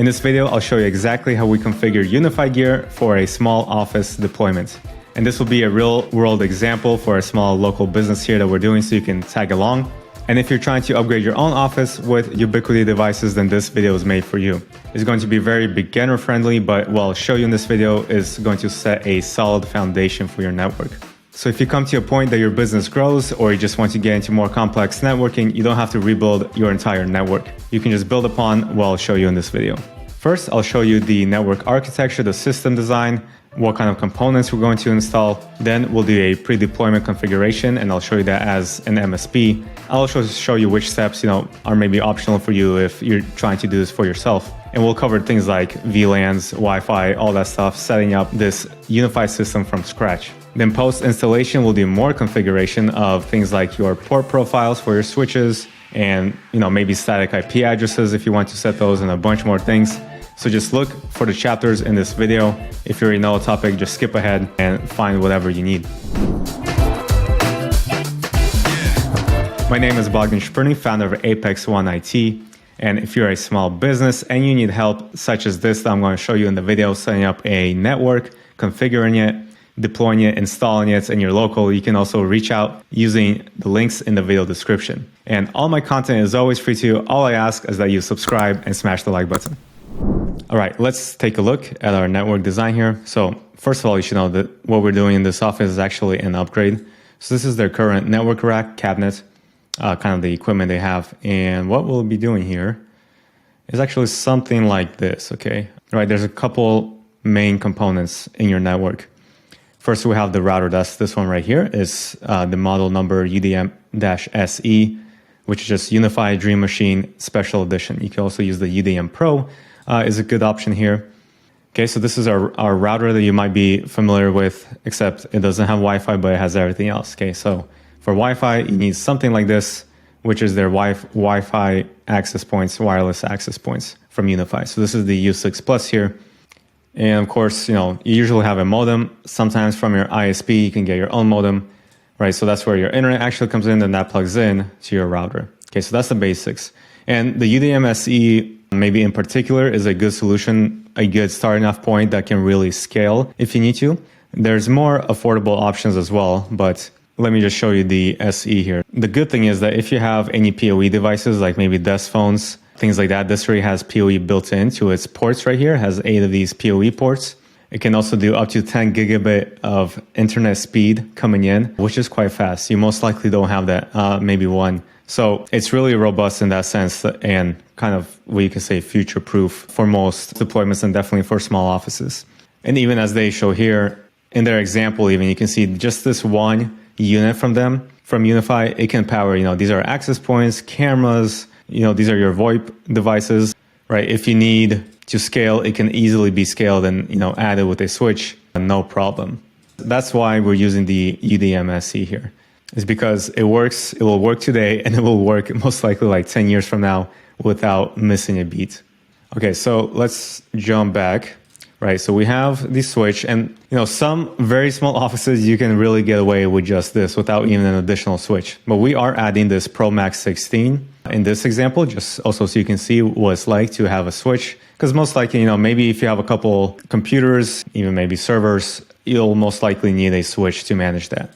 In this video, I'll show you exactly how we configure UniFi gear for a small office deployment. And this will be a real world example for a small local business here that we're doing so you can tag along. And if you're trying to upgrade your own office with Ubiquiti devices, then this video is made for you. It's going to be very beginner friendly, but what I'll show you in this video is going to set a solid foundation for your network. So if you come to a point that your business grows or you just want to get into more complex networking, you don't have to rebuild your entire network. You can just build upon what I'll show you in this video. First, I'll show you the network architecture, the system design, what kind of components we're going to install. Then we'll do a pre-deployment configuration and I'll show you that as an MSP. I'll also show you which steps, are maybe optional for you if you're trying to do this for yourself. And we'll cover things like VLANs, Wi-Fi, all that stuff, setting up this UniFi system from scratch. Then post-installation, we'll do more configuration of things like your port profiles for your switches and, maybe static IP addresses if you want to set those and a bunch more things. So just look for the chapters in this video. If you already know a topic, just skip ahead and find whatever you need. My name is Bogdan Shperny, founder of Apex One IT. And if you're a small business and you need help such as this that I'm going to show you in the video, setting up a network, configuring it, deploying it, installing it in your local, you can also reach out using the links in the video description. And all my content is always free to you. All I ask is that you subscribe and smash the like button. All right, let's take a look at our network design here. So first of all, you should know that what we're doing in this office is actually an upgrade. So this is their current network rack cabinet, kind of the equipment they have. And what we'll be doing here is actually something like this, okay? All right, there's a couple main components in your network. First, we have the router. That's this one right here. Is the model number UDM-SE, which is just UniFi Dream Machine Special Edition. You can also use the UDM Pro, is a good option here. Okay, so this is our router that you might be familiar with, except it doesn't have Wi-Fi, but it has everything else. Okay, so for Wi-Fi, you need something like this, which is their Wi-Fi access points, wireless access points from UniFi. So this is the U6 Plus here. And of course, you usually have a modem. Sometimes from your ISP, you can get your own modem, right? So that's where your internet actually comes in and that plugs in to your router. Okay, so that's the basics. And the UDM-SE, maybe in particular, is a good solution, a good starting off point that can really scale if you need to. There's more affordable options as well, but let me just show you the SE here. The good thing is that if you have any PoE devices, like maybe desk phones, things like that, this already has PoE built into its ports right here. It has 8 of these PoE ports. It can also do up to 10 gigabit of internet speed coming in, which is quite fast. You most likely don't have that, maybe one. So it's really robust in that sense and kind of what you can say future-proof for most deployments and definitely for small offices. And even as they show here, in their example even, you can see just this one unit from them, from UniFi, it can power, these are access points, cameras, these are your VoIP devices, right? If you need to scale, it can easily be scaled and, added with a switch, no problem. That's why we're using the UDM-SE here. It's because it works, it will work today, and it will work most likely like 10 years from now without missing a beat. Okay, so let's jump back, right? So we have the switch, and some very small offices, you can really get away with just this without even an additional switch. But we are adding this Pro Max 16 in this example, just also so you can see what it's like to have a switch. Because most likely, maybe if you have a couple computers, even maybe servers, you'll most likely need a switch to manage that.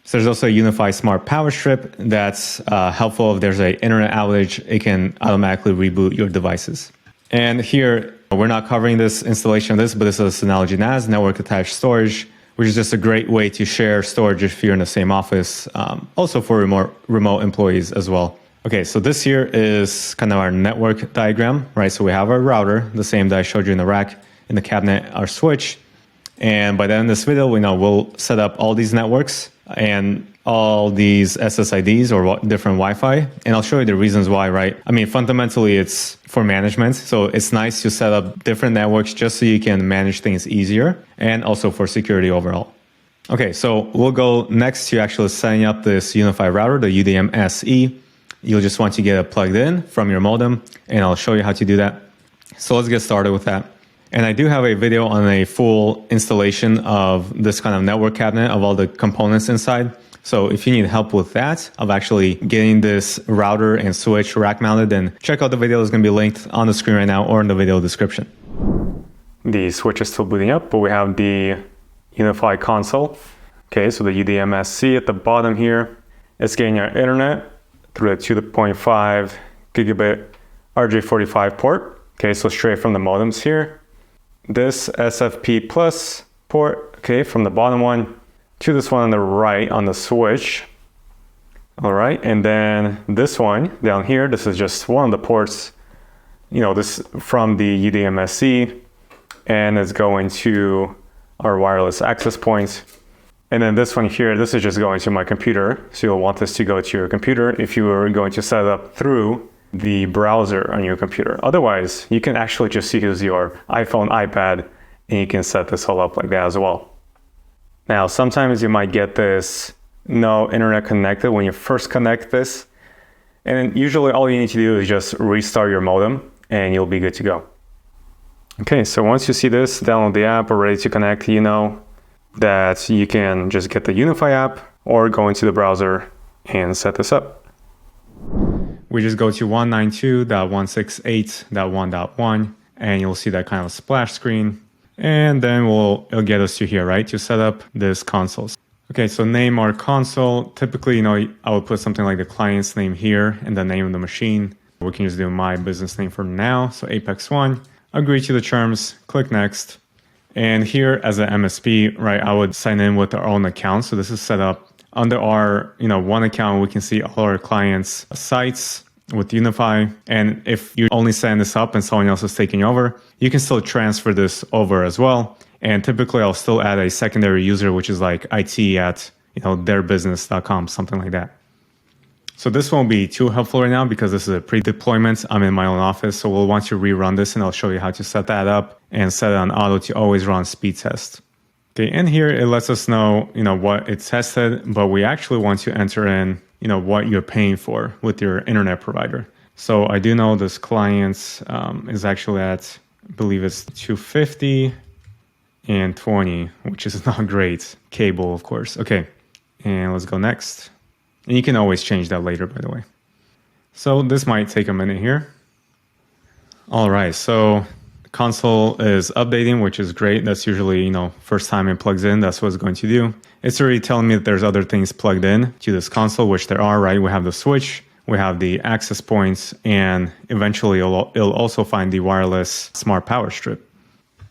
So there's also a UniFi Smart Power Strip that's helpful if there's an internet outage. It can automatically reboot your devices. And here, we're not covering this installation of this, but this is Synology NAS, network attached storage, which is just a great way to share storage if you're in the same office, also for remote employees as well. Okay, so this here is kind of our network diagram, right? So we have our router, the same that I showed you in the rack, in the cabinet, our switch. And by the end of this video, we'll set up all these networks and all these SSIDs or different Wi-Fi. And I'll show you the reasons why, right? I mean, fundamentally, it's for management. So it's nice to set up different networks just so you can manage things easier and also for security overall. Okay, so we'll go next to actually setting up this UniFi router, the UDM-SE. You'll just want to get it plugged in from your modem, and I'll show you how to do that. So let's get started with that. And I do have a video on a full installation of this kind of network cabinet of all the components inside. So if you need help with that, of actually getting this router and switch rack mounted, then check out the video. It's going to be linked on the screen right now or in the video description. The switch is still booting up, but we have the UniFi console. Okay, so the UDMSC at the bottom here is getting our internet through the 2.5 gigabit RJ45 port. Okay, so straight from the modems here. This SFP plus port, okay, from the bottom one to this one on the right on the switch. All right, and then this one down here, this is just one of the ports, you know, this from the UDMSC, and it's going to our wireless access points. And then this one here, this is just going to my computer. So you'll want this to go to your computer if you were going to set it up through the browser on your computer. Otherwise, you can actually just use your iPhone, iPad, and you can set this all up like that as well. Now, sometimes you might get this no internet connected when you first connect this. And usually all you need to do is just restart your modem and you'll be good to go. Okay, so once you see this, download the app or ready to connect, you know that you can just get the UniFi app or go into the browser and set this up. We just go to 192.168.1.1 and you'll see that kind of splash screen. And then it'll get us to here, right? To set up this console. Okay, so name our console. Typically, you know, I would put something like the client's name here and the name of the machine. We can just do my business name for now. So Apex One, agree to the terms, click next. And here as an MSP, right, I would sign in with our own account. So this is set up under our, you know, one account. We can see all our clients' sites with UniFi. And if you only sign this up and someone else is taking over, you can still transfer this over as well. And typically I'll still add a secondary user, which is like IT@ theirbusiness.com, something like that. So this won't be too helpful right now because this is a pre-deployment. I'm in my own office, so we'll want to rerun this and I'll show you how to set that up and set it on auto to always run speed test. Okay, and here it lets us know, you know, what it's tested, but we actually want to enter in, you know, what you're paying for with your internet provider. So I do know this client is actually at, I believe it's 250 and 20, which is not great. Cable, of course. Okay, and let's go next. And you can always change that later, by the way. So this might take a minute here. All right, so the console is updating, which is great. That's usually, you know, first time it plugs in, that's what it's going to do. It's already telling me that there's other things plugged in to this console, which there are, right? We have the switch, we have the access points, and eventually it'll also find the wireless smart power strip.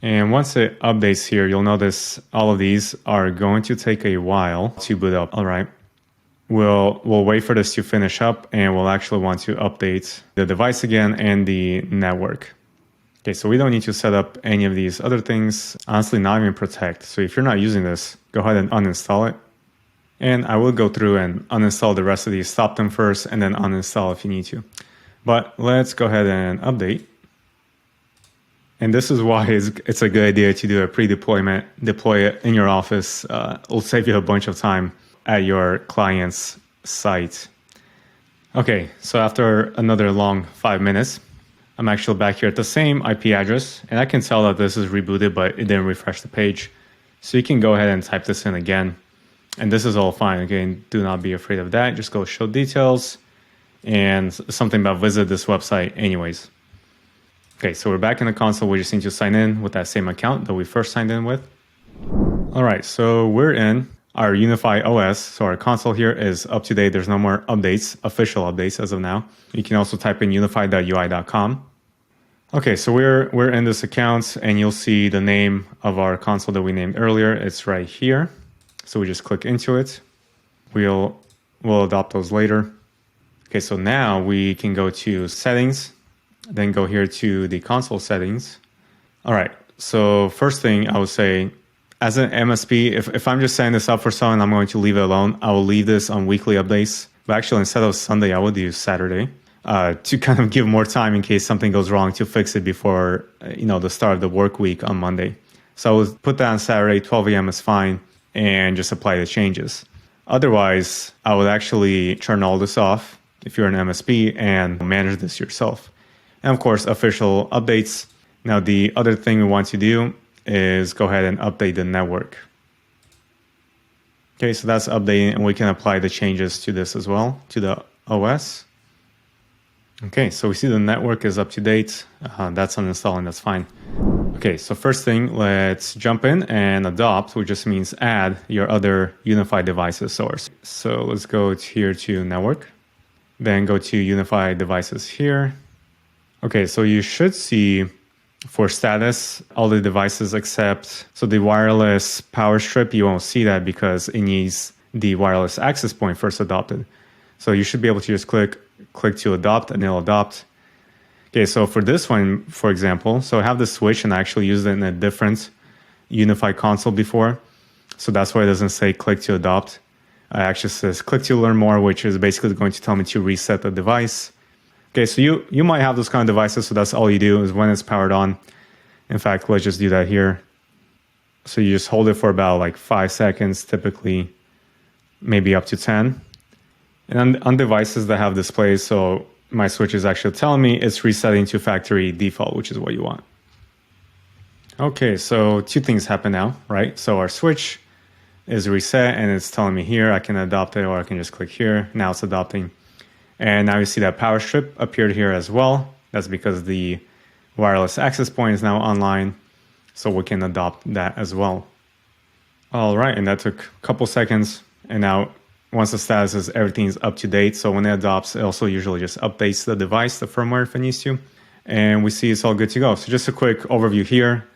And once it updates here, you'll notice all of these are going to take a while to boot up. All right. We'll wait for this to finish up and we'll actually want to update the device again and the network. Okay, so we don't need to set up any of these other things, honestly, not even protect. So if you're not using this, go ahead and uninstall it. And I will go through and uninstall the rest of these, stop them first and then uninstall if you need to. But let's go ahead and update. And this is why it's a good idea to do a pre-deployment, deploy it in your office. It'll save you a bunch of time at your client's site. Okay, so after another long 5 minutes, I'm actually back here at the same IP address, and I can tell that this is rebooted, but it didn't refresh the page. So you can go ahead and type this in again, and this is all fine. Again, do not be afraid of that. Just go show details and something about visit this website anyways. Okay, so we're back in the console. We just need to sign in with that same account that we first signed in with. All right, so we're in our UniFi OS. So our console here is up to date. There's no more updates, official updates as of now. You can also type in unifi.ui.com. Okay, so we're in this account and you'll see the name of our console that we named earlier. It's right here. So we just click into it. We'll adopt those later. Okay, so now we can go to settings, then go here to the console settings. All right, so first thing I would say, as an MSP, if I'm just setting this up for someone, I'm going to leave it alone. I will leave this on weekly updates. But actually, instead of Sunday, I would use Saturday to kind of give more time in case something goes wrong to fix it before the start of the work week on Monday. So I would put that on Saturday, 12 a.m. is fine, and just apply the changes. Otherwise, I would actually turn all this off if you're an MSP and manage this yourself. And of course, official updates. Now, the other thing we want to do is go ahead and update the network. Okay, so that's updating, and we can apply the changes to this as well, to the OS. Okay, so we see the network is up to date. That's uninstalling, that's fine. Okay, so first thing, let's jump in and adopt, which just means add your other UniFi Devices source. So let's go here to network, then go to UniFi Devices here. Okay, so you should see for status, all the devices except, so the wireless power strip, you won't see that because it needs the wireless access point first adopted. So you should be able to just click to adopt and it'll adopt. Okay, so for this one, for example, so I have the switch and I actually used it in a different UniFi console before. So that's why it doesn't say click to adopt. It actually says click to learn more, which is basically going to tell me to reset the device. Okay, so you might have those kind of devices, so that's all you do is when it's powered on. In fact, let's just do that here. So you just hold it for about like 5 seconds, typically, maybe up to 10. And on devices that have displays, so my switch is actually telling me it's resetting to factory default, which is what you want. Okay, so 2 things happen now, right? So our switch is reset and it's telling me here, I can adopt it or I can just click here. Now it's adopting. And now you see that power strip appeared here as well. That's because the wireless access point is now online, so we can adopt that as well. All right, and that took a couple seconds. And now once the status is everything's up to date, so when it adopts, it also usually just updates the device, the firmware if it needs to. And we see it's all good to go. So just a quick overview here,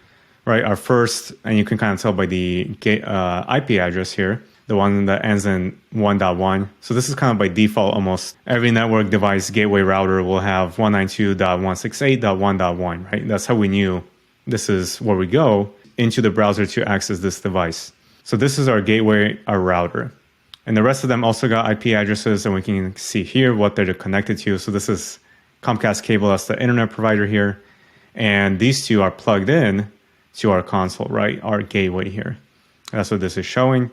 right? Our first, and you can kind of tell by the IP address here, the one that ends in 1.1. So this is kind of by default, almost every network device gateway router will have 192.168.1.1, right? That's how we knew this is where we go into the browser to access this device. So this is our gateway, our router. And the rest of them also got IP addresses, and we can see here what they're connected to. So this is Comcast cable, that's the internet provider here. And these two are plugged in to our console, right? Our gateway here. That's what this is showing.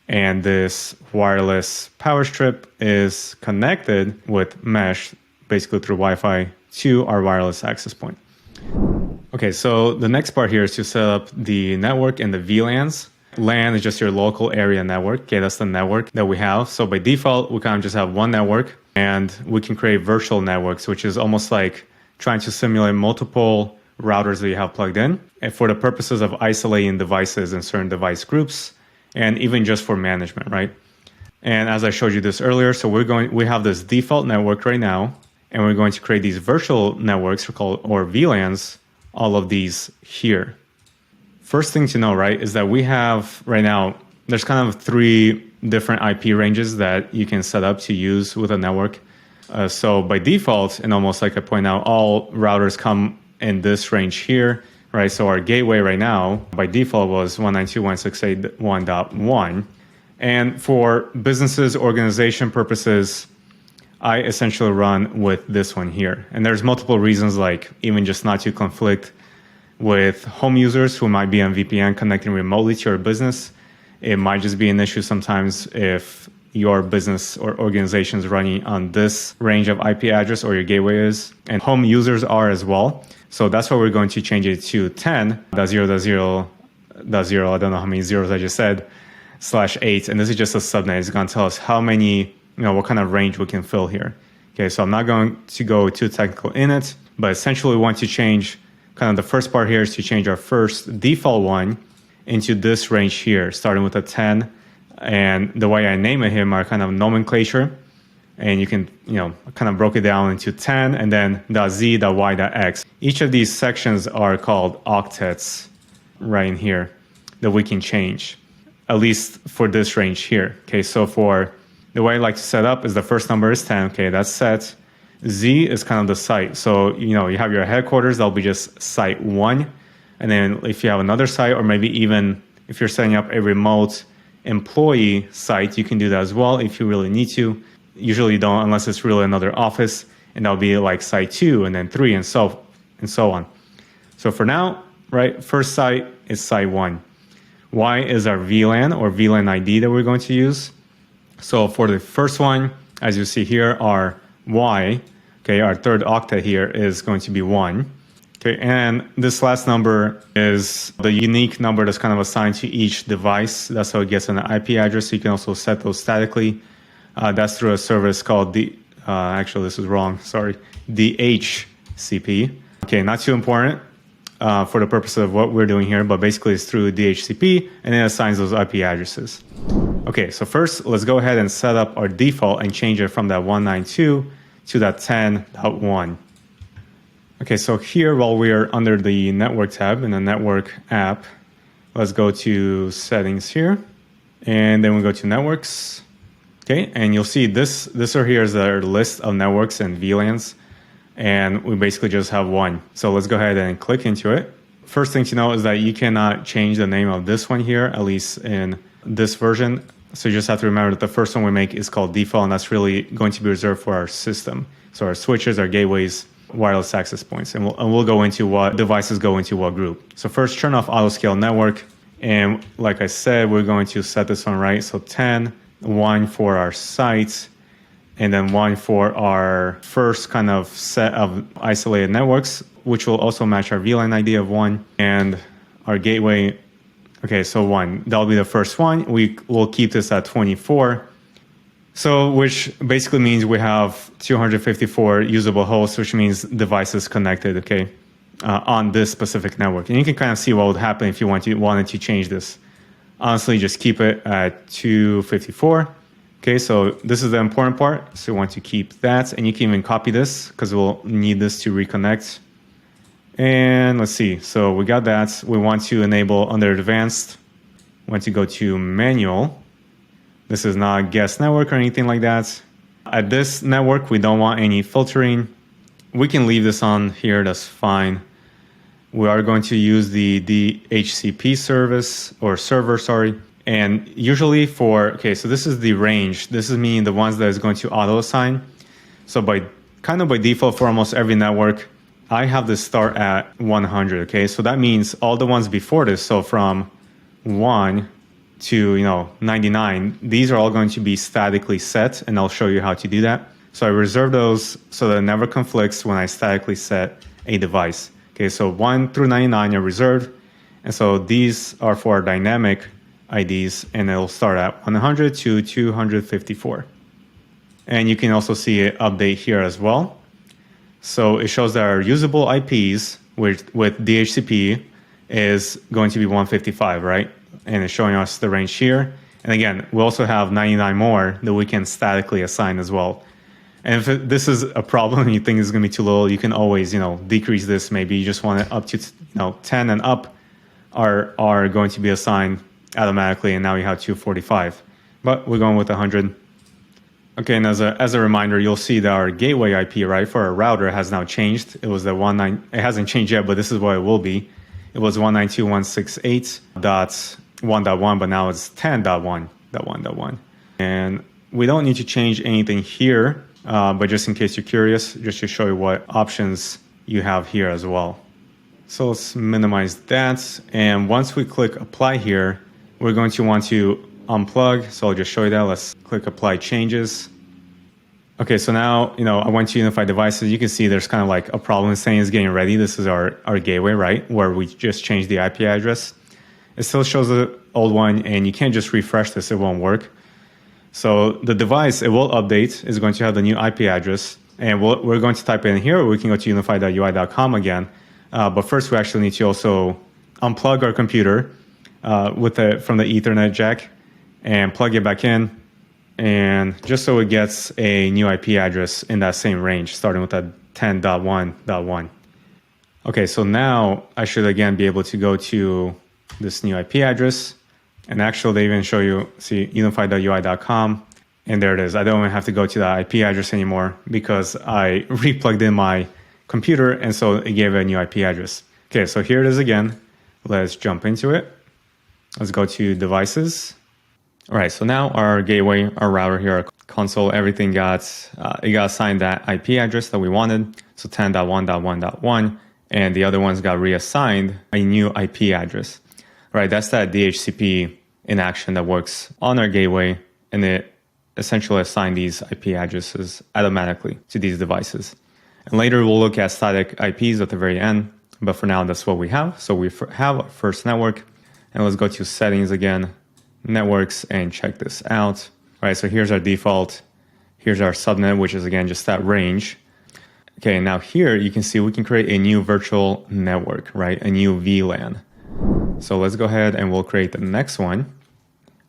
And this wireless power strip is connected with mesh, basically through Wi-Fi, to our wireless access point. Okay, so the next part here is to set up the network and the VLANs. LAN is just your local area network. Okay, that's the network that we have. So by default, we kind of just have one network, and we can create virtual networks, which is almost like trying to simulate multiple routers that you have plugged in, and for the purposes of isolating devices in certain device groups, and even just for management, right? And as I showed you this earlier, so we have this default network right now, and we're going to create these virtual networks or VLANs, all of these here. First thing to know, right, is that we have right now, there's kind of 3 different IP ranges that you can set up to use with a network. So by default, and almost like I point out, all routers come in this range here, right? So our gateway right now, by default, was 192.168.1.1. And for businesses, organization purposes, I essentially run with this one here. And there's multiple reasons, like even just not to conflict with home users who might be on VPN connecting remotely to your business. It might just be an issue sometimes if your business or organization is running on this range of IP address or your gateway is, and home users are as well. So that's why we're going to change it to 10.0.0.0, I don't know how many zeros I just said, /8. And this is just a subnet. It's going to tell us how many, what kind of range we can fill here. Okay, so I'm not going to go too technical in it, but essentially we want to change kind of the first part here is to change our first default one into this range here, starting with a 10. And the way I name it here are kind of nomenclature. And you can, kind of broke it down into 10 and then .z, .y, .x. Each of these sections are called octets right in here that we can change, at least for this range here. Okay, so for the way I like to set up is the first number is 10. Okay, that's set. Z is kind of the site. So, you have your headquarters, that'll be just site 1. And then if you have another site, or maybe even if you're setting up a remote employee site, you can do that as well if you really need to. Usually you don't unless it's really another office, and that'll be like site 2 and then 3 and so on. So for now, right, first site is site 1. Y is our VLAN or VLAN ID that we're going to use. So for the first one, as you see here, our Y, okay, our third octet here is going to be 1. Okay, and this last number is the unique number that's kind of assigned to each device. That's how it gets an IP address. So you can also set those statically. That's through a service called actually this is wrong, sorry, DHCP. Okay, not too important for the purpose of what we're doing here, but basically it's through DHCP and it assigns those IP addresses. Okay, so first let's go ahead and set up our default and change it from that 192 to that 10.1. Okay, so here while we are under the network tab in the network app, let's go to settings here, and then we go to networks. Okay, and you'll see this right here is our list of networks and VLANs, and we basically just have one. So let's go ahead and click into it. First thing to know is that you cannot change the name of this one here, at least in this version. So you just have to remember that the first one we make is called default, and that's really going to be reserved for our system. So our switches, our gateways, wireless access points, and we'll go into what devices go into what group. So first, turn off auto scale network, and like I said, we're going to set this one right. So 10, 1 for our sites, and then 1 for our first kind of set of isolated networks, which will also match our VLAN ID of 1, and our gateway. Okay, so 1, that'll be the first one. We will keep this at 24. So, which basically means we have 254 usable hosts, which means devices connected, okay, on this specific network. And you can kind of see what would happen if you wanted to change this. Honestly, just keep it at 254. Okay, so this is the important part. So you want to keep that, and you can even copy this because we'll need this to reconnect. And let's see, so we got that. We want to enable under advanced, we want to go to manual. This is not guest network or anything like that. At this network, we don't want any filtering. We can leave this on here, that's fine. We are going to use the DHCP service or server, sorry. And usually okay, so this is the range. This is meaning the ones that is going to auto assign. So by default for almost every network, I have this start at 100, okay? So that means all the ones before this, so from 1 to 99, these are all going to be statically set, and I'll show you how to do that. So I reserve those so that it never conflicts when I statically set a device. Okay, so 1 through 99 are reserved, and so these are for dynamic IDs, and it'll start at 100 to 254. And you can also see it update here as well. So it shows that our usable IPs with DHCP is going to be 155, right? And it's showing us the range here. And again, we also have 99 more that we can statically assign as well. And if this is a problem and you think it's going to be too little, you can always, decrease this. Maybe you just want it up to, 10 and up are going to be assigned automatically. And now you have 245, but we're going with 100. Okay, and as a reminder, you'll see that our gateway IP, right, for our router has now changed. It was it hasn't changed yet, but this is what it will be. It was 192.168.1.1, but now it's 10.1.1.1. And we don't need to change anything here, but just in case you're curious, just to show you what options you have here as well. So let's minimize that. And once we click apply here, we're going to want to unplug. So I'll just show you that. Let's click apply changes. Okay, so now, I went to UniFi Devices. You can see there's kind of like a problem saying it's getting ready. This is our gateway, right? Where we just changed the IP address. It still shows the old one, and you can't just refresh this. It won't work. So the device, it will update. It's going to have the new IP address. And we're going to type it in here, or we can go to unifi.ui.com again. But first, we actually need to also unplug our computer from the Ethernet jack and plug it back in, and just so it gets a new IP address in that same range, starting with that 10.1.1. Okay, so now I should again be able to go to this new IP address, and actually they even show you, see, unifi.ui.com, and there it is. I don't even have to go to that IP address anymore because I re-plugged in my computer, and so it gave a new IP address. Okay, so here it is again. Let's jump into it. Let's go to devices. All right, so now our gateway, our router here, our console, everything got assigned that IP address that we wanted. So 10.1.1.1, and the other ones got reassigned a new IP address. All right, that's that DHCP in action that works on our gateway, and it essentially assigns these IP addresses automatically to these devices. And later we'll look at static IPs at the very end. but for now, that's what we have. So we have our first network, and let's go to settings again, networks, and check this out. All right, so here's our default. Here's our subnet, which is again just that range. Okay, now here you can see we can create a new virtual network, right? A new VLAN. So let's go ahead and we'll create the next one.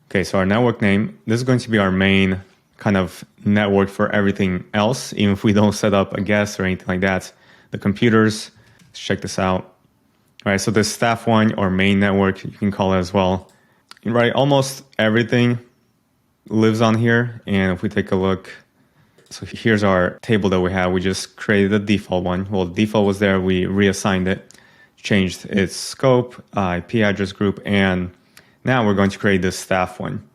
Okay, so our network name, this is going to be our main kind of network for everything else, even if we don't set up a guest or anything like that. The computers, let's check this out. All right, so this staff one or main network, you can call it as well. Right, almost everything lives on here. And if we take a look, so here's our table that we have. We just created the default one. Well, the default was there. We reassigned it, changed its scope, IP address group, and now we're going to create this staff one.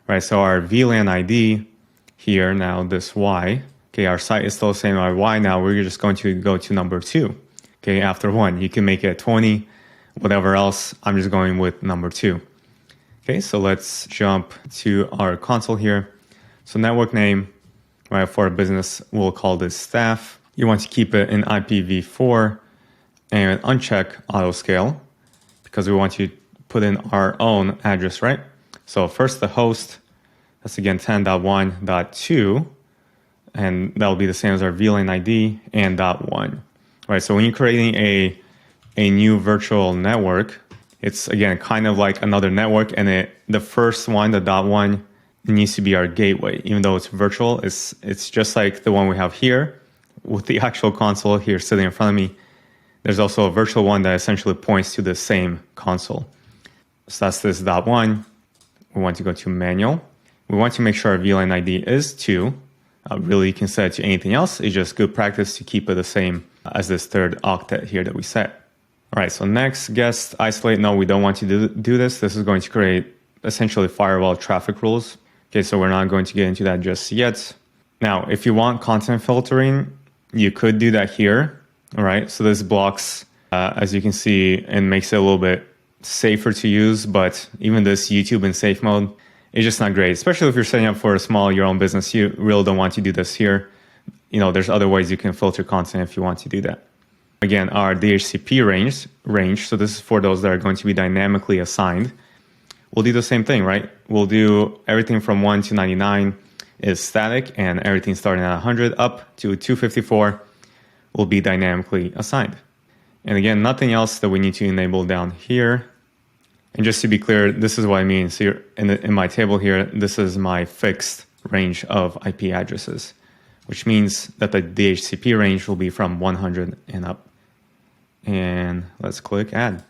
Right, so our VLAN ID here, now this Y, okay, our site is still the same, our Y now, we're just going to go to number 2. Okay, after 1, you can make it 20, whatever else, I'm just going with number 2. Okay, so let's jump to our console here. So network name, right, for a business, we'll call this staff. You want to keep it in IPv4 and uncheck auto scale because we want to put in our own address, right? So first the host, that's again 10.1.2, and that'll be the same as our VLAN ID and .1. Right, so when you're creating a new virtual network, it's again kind of like another network, and the first one, the .1, needs to be our gateway. Even though it's virtual, it's just like the one we have here with the actual console here sitting in front of me. There's also a virtual one that essentially points to the same console. So that's this .1. We want to go to manual. We want to make sure our VLAN ID is 2. Really, you can set it to anything else. It's just good practice to keep it the same as this third octet here that we set. All right, so next, guest isolate. No, we don't want to do this. This is going to create essentially firewall traffic rules. Okay, so we're not going to get into that just yet. Now, if you want content filtering, you could do that here. All right, so this blocks, as you can see, and makes it a little bit safer to use, but even this YouTube in safe mode is just not great, especially if you're setting up for a small, your own business. You really don't want to do this here. You know, there's other ways you can filter content if you want to do that. Again, our DHCP range, so this is for those that are going to be dynamically assigned. We'll do the same thing, right? We'll do everything from 1 to 99 is static, and everything starting at 100 up to 254 will be dynamically assigned. And again, nothing else that we need to enable down here. And just to be clear, this is what I mean. So in my table here, this is my fixed range of IP addresses, which means that the DHCP range will be from 100 and up. And let's click add.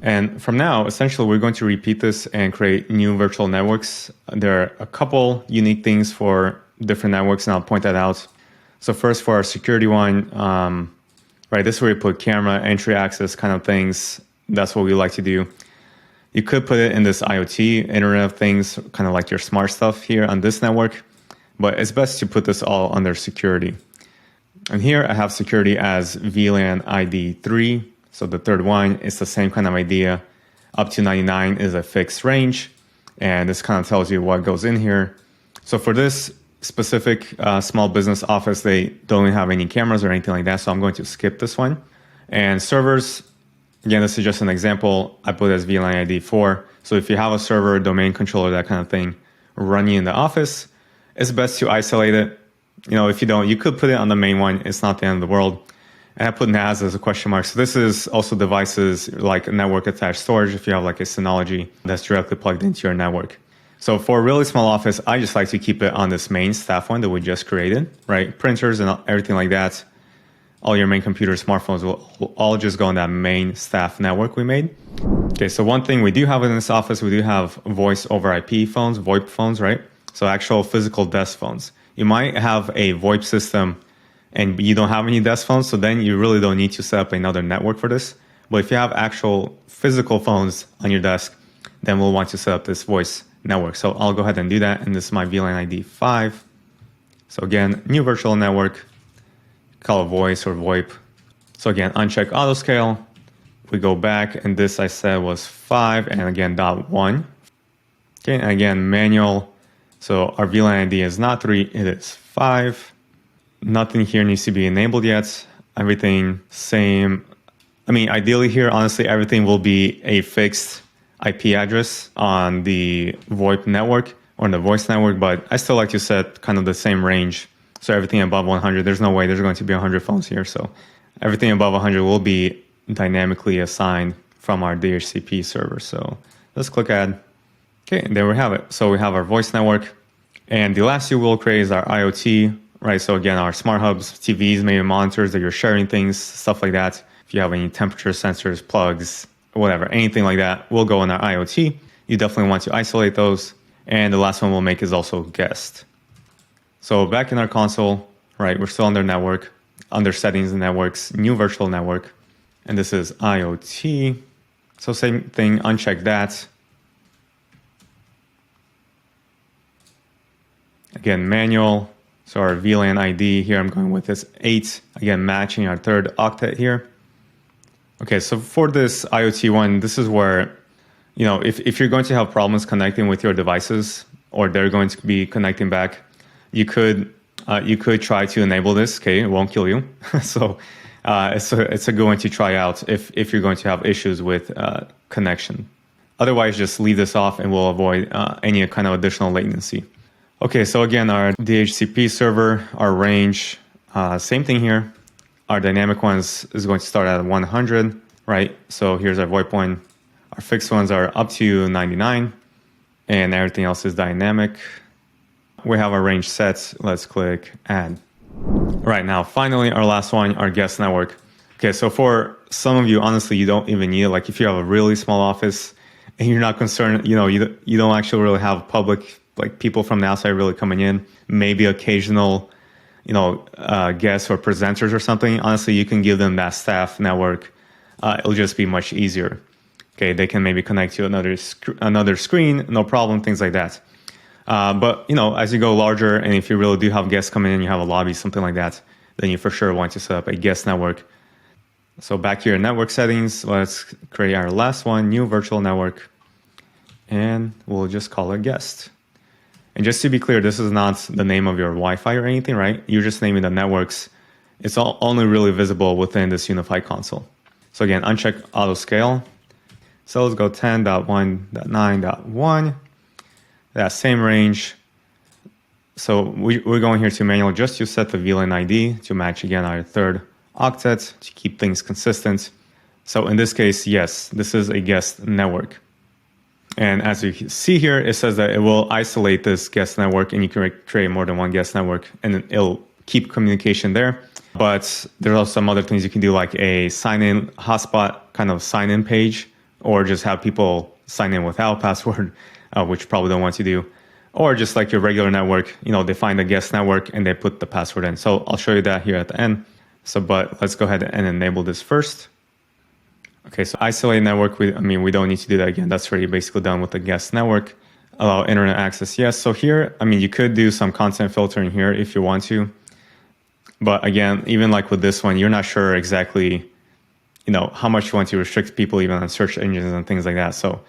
And from now, essentially, we're going to repeat this and create new virtual networks. There are a couple unique things for different networks, and I'll point that out. So first, for our security one, right, this is where you put camera, entry access kind of things. That's what we like to do. You could put it in this IoT, Internet of Things, kind of like your smart stuff here on this network, but it's best to put this all under security. And here I have security as VLAN ID 3. So the third one is the same kind of idea. Up to 99 is a fixed range, and this kind of tells you what goes in here. So for this specific small business office, they don't have any cameras or anything like that, so I'm going to skip this one. And servers, again, this is just an example. I put it as VLAN ID 4. So if you have a server, domain controller, that kind of thing running in the office, it's best to isolate it. You know, if you don't, you could put it on the main one. It's not the end of the world. And I put NAS as a question mark. So this is also devices like network attached storage if you have like a Synology that's directly plugged into your network. So for a really small office, I just like to keep it on this main staff one that we just created, right? Printers and everything like that. All your main computers, smartphones will all just go on that main staff network we made. Okay, so one thing we do have in this office, we do have voice over IP phones, VoIP phones, right? So actual physical desk phones. You might have a VoIP system and you don't have any desk phones, so then you really don't need to set up another network for this. But if you have actual physical phones on your desk, then we'll want to set up this voice network. So I'll go ahead and do that, and this is my VLAN ID 5. So again, new virtual network, call it voice or VoIP. So again, uncheck auto scale. We go back, and this I said was 5, and again, .1. Okay, and again, manual. So our VLAN ID is not 3, it is 5. Nothing here needs to be enabled yet. Everything same I mean, ideally here, honestly, everything will be a fixed IP address on the VoIP network or the voice network, but I still like to set kind of the same range. So everything above 100, there's no way there's going to be 100 phones here. So everything above 100 will be dynamically assigned from our DHCP server. So let's click add. Okay, and there we have it. So we have our voice network. And the last two we'll create is our IoT, right? So again, our smart hubs, TVs, maybe monitors that you're sharing things, stuff like that. If you have any temperature sensors, plugs, whatever, anything like that will go in our IoT. You definitely want to isolate those. And the last one we'll make is also guest. So back in our console, right, we're still under network, under settings and networks, new virtual network. And this is IoT. So same thing, uncheck that. Again, manual. So our VLAN ID here, I'm going with this 8. Again, matching our third octet here. Okay, so for this IoT one, this is where, you know, if you're going to have problems connecting with your devices or they're going to be connecting back, you could try to enable this. Okay, it won't kill you. So it's a good one to try out if you're going to have issues with connection. Otherwise, just leave this off and we'll avoid any kind of additional latency. Okay, so again, our DHCP server, our range, same thing here. Our dynamic ones is going to start at 100, right? So here's our VoIP one. Our fixed ones are up to 99, and everything else is dynamic. We have our range set. Let's click add. Right now, finally, our last one, our guest network. Okay, so for some of you, honestly, you don't even need it. Like if you have a really small office and you're not concerned, you know, you don't actually really have public, like people from the outside really coming in, maybe occasional, you know, guests or presenters or something. Honestly, you can give them that staff network. It'll just be much easier. Okay, they can maybe connect to another screen, no problem, things like that. But, you know, as you go larger, and if you really do have guests coming in, you have a lobby, something like that, then you for sure want to set up a guest network. So back to your network settings, let's create our last one, new virtual network, and we'll just call it guest. And just to be clear, this is not the name of your Wi-Fi or anything, right? You're just naming the networks. It's all only really visible within this UniFi console. So again, uncheck auto scale. So let's go 10.1.9.1. That same range. So we're going here to manual just to set the VLAN ID to match again our third octet to keep things consistent. So in this case, yes, this is a guest network. And as you see here, it says that it will isolate this guest network and you can create more than one guest network and it'll keep communication there. But there's also some other things you can do, like a sign-in hotspot kind of sign-in page, or just have people sign in without password, which you probably don't want to do. Or just like your regular network, you know, they find a guest network and they put the password in. So I'll show you that here at the end. So, but let's go ahead and enable this first. Okay, so isolate network, we don't need to do that again. That's already basically done with the guest network. Allow internet access, yes. So here, you could do some content filtering here if you want to. But again, even like with this one, you're not sure exactly, you know, how much you want to restrict people even on search engines and things like that. So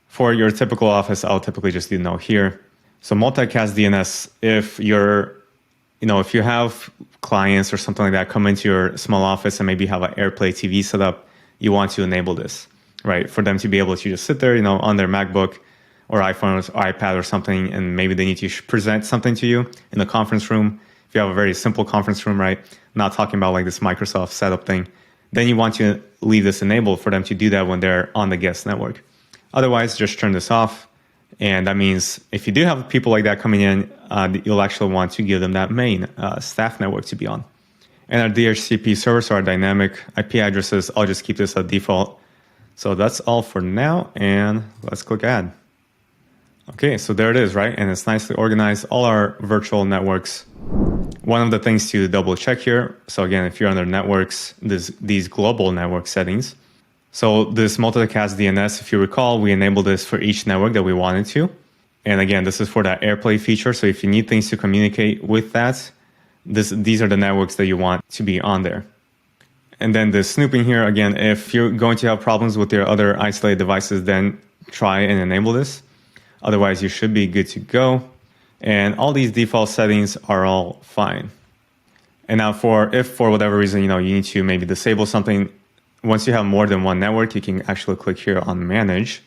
for your typical office, I'll typically just do no here. So multicast DNS, if you're, you know, if you have clients or something like that come into your small office and maybe have an AirPlay TV set up, you want to enable this, right? For them to be able to just sit there, you know, on their MacBook or iPhone or iPad or something, and maybe they need to present something to you in the conference room. If you have a very simple conference room, right? Not talking about like this Microsoft setup thing, then you want to leave this enabled for them to do that when they're on the guest network. Otherwise, just turn this off. And that means if you do have people like that coming in, you'll actually want to give them that main staff network to be on. And our DHCP servers are dynamic IP addresses. I'll just keep this at default. So that's all for now. And let's click add. Okay, so there it is, right? And it's nicely organized, all our virtual networks. One of the things to double check here. So again, if you're under networks, these global network settings. So this multicast DNS, if you recall, we enabled this for each network that we wanted to. And again, this is for that AirPlay feature. So if you need things to communicate with that, these are the networks that you want to be on there. And then the snooping here, again, if you're going to have problems with your other isolated devices, then try and enable this. Otherwise, you should be good to go. And all these default settings are all fine. And now if for whatever reason, you know, you need to maybe disable something once you have more than one network, you can actually click here on manage.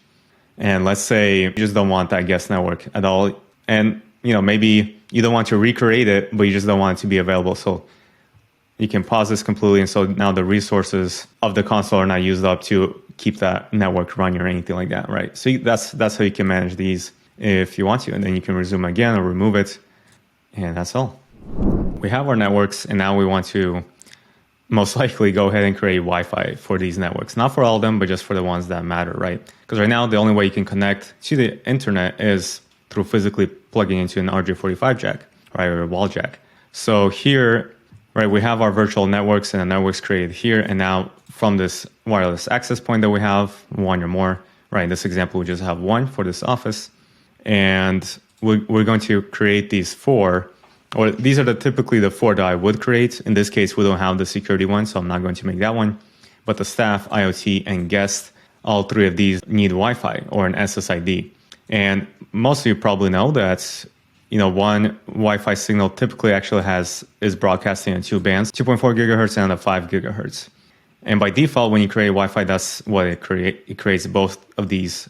And let's say you just don't want that guest network at all. And maybe you don't want to recreate it, but you just don't want it to be available. So you can pause this completely. And so now the resources of the console are not used up to keep that network running or anything like that, right? So that's how you can manage these if you want to. And then you can resume again or remove it. And that's all. We have our networks, and now we want to most likely go ahead and create Wi-Fi for these networks. Not for all of them, but just for the ones that matter, right? Because right now, the only way you can connect to the internet is through physically plugging into an RJ45 jack, right, or a wall jack. So here, right, we have our virtual networks and the networks created here. And now from this wireless access point that we have, one or more, right, in this example, we just have one for this office. And we're going to create these four, or these are typically the four that I would create. In this case, we don't have the security one, so I'm not going to make that one. But the staff, IoT, and guest, all three of these need Wi-Fi or an SSID. And most of you probably know that one Wi-Fi signal typically actually is broadcasting in two bands, 2.4 gigahertz and a 5 gigahertz. And by default, when you create Wi-Fi, that's what it creates. It creates both of these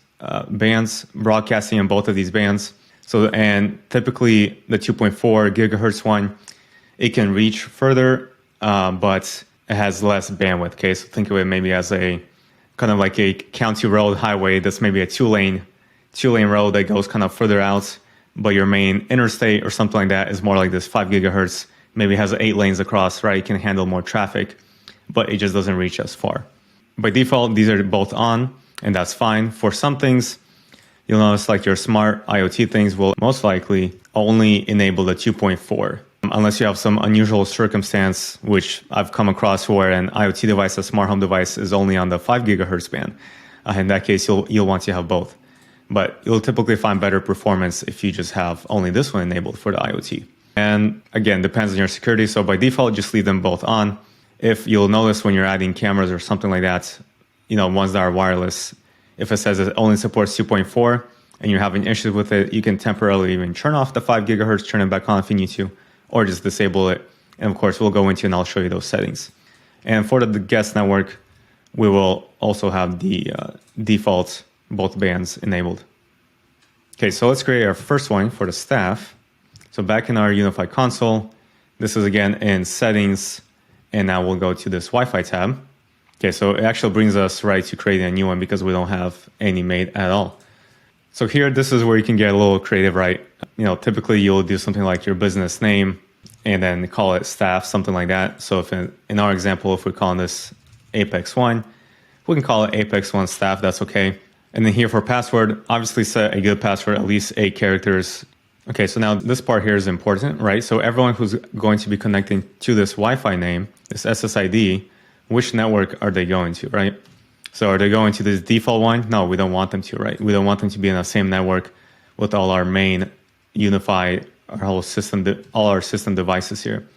bands, broadcasting in both of these bands. So, and typically the 2.4 gigahertz one, it can reach further, but it has less bandwidth. Okay, so think of it maybe as a kind of like a county road highway that's maybe a two-lane road that goes kind of further out, but your main interstate or something like that is more like this 5 gigahertz, maybe has 8 lanes across, right? It can handle more traffic, but it just doesn't reach as far. By default, these are both on, and that's fine. For some things, you'll notice like your smart IoT things will most likely only enable the 2.4, unless you have some unusual circumstance, which I've come across where an IoT device, a smart home device, is only on the 5 gigahertz band. In that case, you'll want to have both. But you'll typically find better performance if you just have only this one enabled for the IoT. And again, depends on your security. So by default, just leave them both on. If you'll notice when you're adding cameras or something like that, ones that are wireless, if it says it only supports 2.4 and you're having issues with it, you can temporarily even turn off the 5 gigahertz, turn it back on if you need to, or just disable it. And of course, we'll go into and I'll show you those settings. And for the guest network, we will also have the default both bands enabled. Okay, so let's create our first one for the staff. So back in our UniFi console, this is again in settings, and now we'll go to this Wi-Fi tab. Okay, so it actually brings us right to creating a new one because we don't have any made at all. So here, this is where you can get a little creative, right? Typically you'll do something like your business name and then call it staff, something like that. So if in our example, if we're calling this Apex 1, we can call it Apex 1 staff, that's okay. And then here for password, obviously set a good password, at least 8 characters. Okay, so now this part here is important, right? So everyone who's going to be connecting to this Wi-Fi name, this SSID, which network are they going to, right? So are they going to this default one? No, we don't want them to, right? We don't want them to be in the same network with all our main UniFi, our whole system, all our system devices here.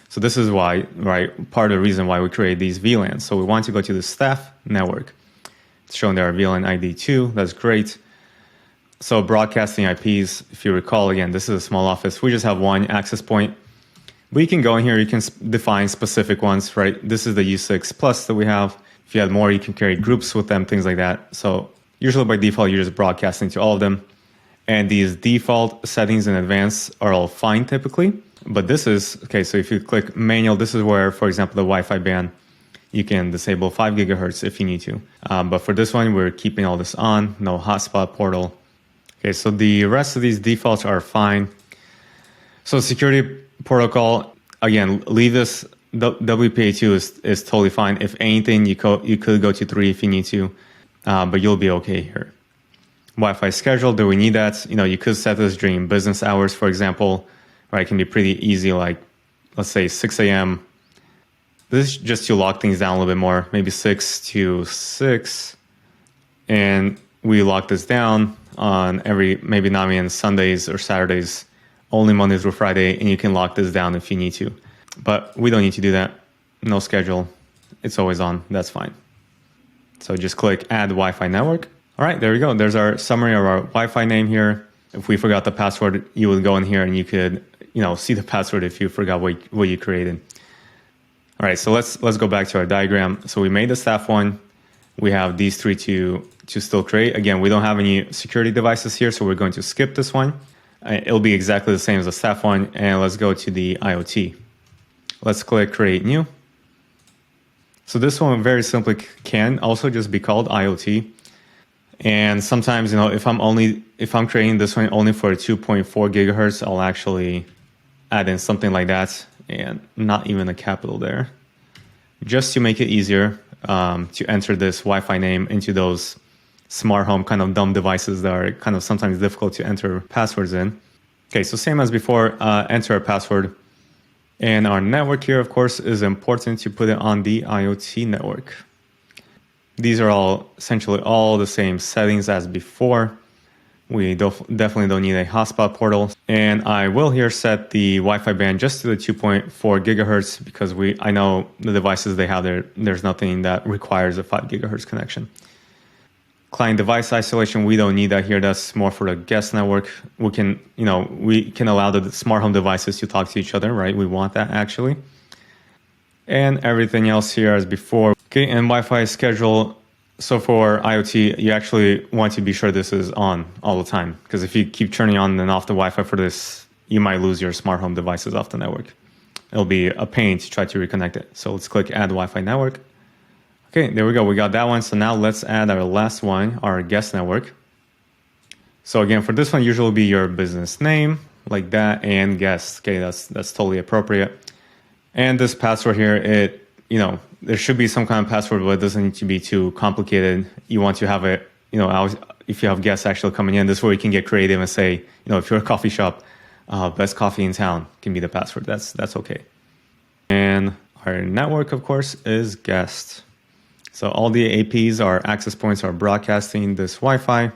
So this is why, right? Part of the reason why we create these VLANs. So we want to go to the staff network. It's showing there our VLAN ID 2. That's great. So broadcasting IPs, if you recall, again, this is a small office. We just have one access point. But you can go in here, you can define specific ones, right? This is the U6 Plus that we have. If you have more, you can create groups with them, things like that. So usually by default, you're just broadcasting to all of them. And these default settings in advance are all fine typically. But this is, okay, so if you click manual, this is where, for example, the Wi-Fi band, you can disable 5 gigahertz if you need to. But for this one, we're keeping all this on, no hotspot portal. Okay, so the rest of these defaults are fine. So security protocol, again, leave this, WPA2 is totally fine. If anything, you could go to 3 if you need to, but you'll be okay here. Wi-Fi schedule, do we need that? You could set this during business hours, for example, right? It can be pretty easy, like let's say 6 a.m. This is just to lock things down a little bit more, maybe 6 to 6. And we lock this down on maybe not on Sundays or Saturdays, only Monday through Friday, and you can lock this down if you need to. But we don't need to do that. No schedule. It's always on. That's fine. So just click Add Wi-Fi Network. All right, there we go. There's our summary of our Wi-Fi name here. If we forgot the password, you would go in here and you could, see the password if you forgot what you created. All right, so let's go back to our diagram. So we made the staff one. We have these three to still create. Again, we don't have any security devices here, so we're going to skip this one. It'll be exactly the same as the staff one. And let's go to the IoT. Let's click create new. So this one very simply can also just be called IoT. And sometimes, if I'm creating this one only for 2.4 gigahertz, I'll actually add in something like that and not even a capital there, just to make it easier to enter this Wi-Fi name into those smart home kind of dumb devices that are kind of sometimes difficult to enter passwords in. Okay, so same as before, enter a password. And our network here, of course, is important to put it on the IoT network. These are all essentially all the same settings as before. We definitely don't need a hotspot portal. And I will here set the Wi-Fi band just to the 2.4 gigahertz because I know the devices they have there, there's nothing that requires a 5 gigahertz connection. Client device isolation, we don't need that here. That's more for the guest network. We can allow the smart home devices to talk to each other, right? We want that actually. And everything else here as before. Okay, and Wi-Fi schedule. So for IoT, you actually want to be sure this is on all the time, because if you keep turning on and off the Wi-Fi for this, you might lose your smart home devices off the network. It'll be a pain to try to reconnect it. So let's click add Wi-Fi network. Okay, there we go. We got that one. So now let's add our last one, our guest network. So again, for this one, usually will be your business name like that and guest. Okay, that's totally appropriate. And this password here, there should be some kind of password, but it doesn't need to be too complicated. You want to have it, if you have guests actually coming in, this way you can get creative and say, if you're a coffee shop, best coffee in town can be the password. That's okay. And our network, of course, is guest. So all the APs, our access points, are broadcasting this Wi-Fi.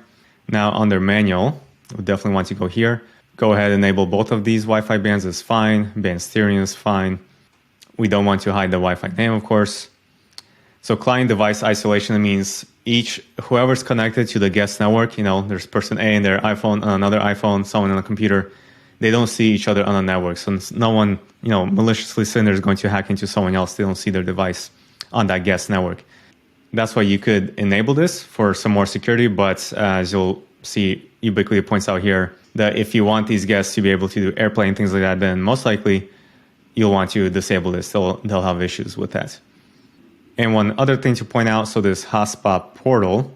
Now under manual, we definitely want to go here. Go ahead, enable both of these Wi-Fi bands is fine. Band steering is fine. We don't want to hide the Wi-Fi name, of course. So client device isolation means whoever's connected to the guest network, there's person A in their iPhone, and another iPhone, someone on a computer. They don't see each other on the network. So no one, maliciously sitting there is going to hack into someone else. They don't see their device on that guest network. That's why you could enable this for some more security. But as you'll see, Ubiquiti points out here that if you want these guests to be able to do AirPlay and things like that, then most likely you'll want to disable this. They'll have issues with that. And one other thing to point out, so this hotspot portal,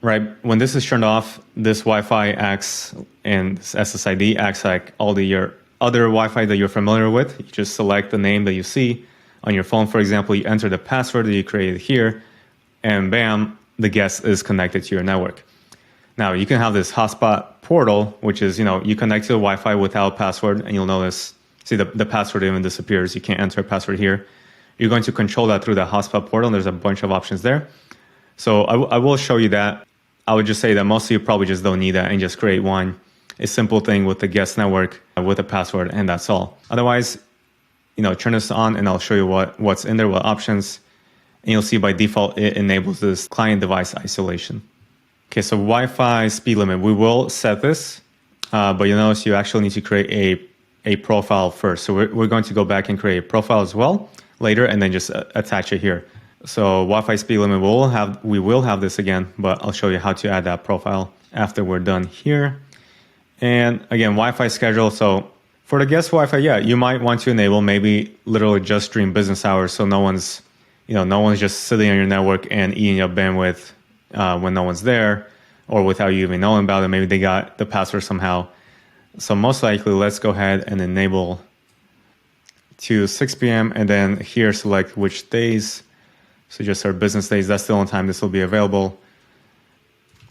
right? When this is turned off, this Wi-Fi acts and this SSID acts like all your other Wi-Fi that you're familiar with. You just select the name that you see on your phone. For example, you enter the password that you created here, and bam, the guest is connected to your network. Now you can have this hotspot portal, which is, you connect to the Wi-Fi without password, and you'll notice, see the password even disappears. You can't enter a password here. You're going to control that through the hotspot portal. And there's a bunch of options there. So I will show you that. I would just say that most of you probably just don't need that and just create a simple thing with the guest network with a password, and that's all. Otherwise, turn this on and I'll show you what's in there, what options. And you'll see by default, it enables this client device isolation. Okay, so Wi-Fi speed limit. We will set this, but you'll notice you actually need to create a profile first. So we're going to go back and create a profile as well later and then just attach it here. So Wi-Fi speed limit, we will have this again, but I'll show you how to add that profile after we're done here. And again, Wi-Fi schedule. So for the guest Wi-Fi, yeah, you might want to enable maybe literally just during business hours. So no one's just sitting on your network and eating up bandwidth when no one's there or without you even knowing about it. Maybe they got the password somehow. So most likely, let's go ahead and enable to 6 p.m. and then here select which days. So just our business days, that's the only time this will be available.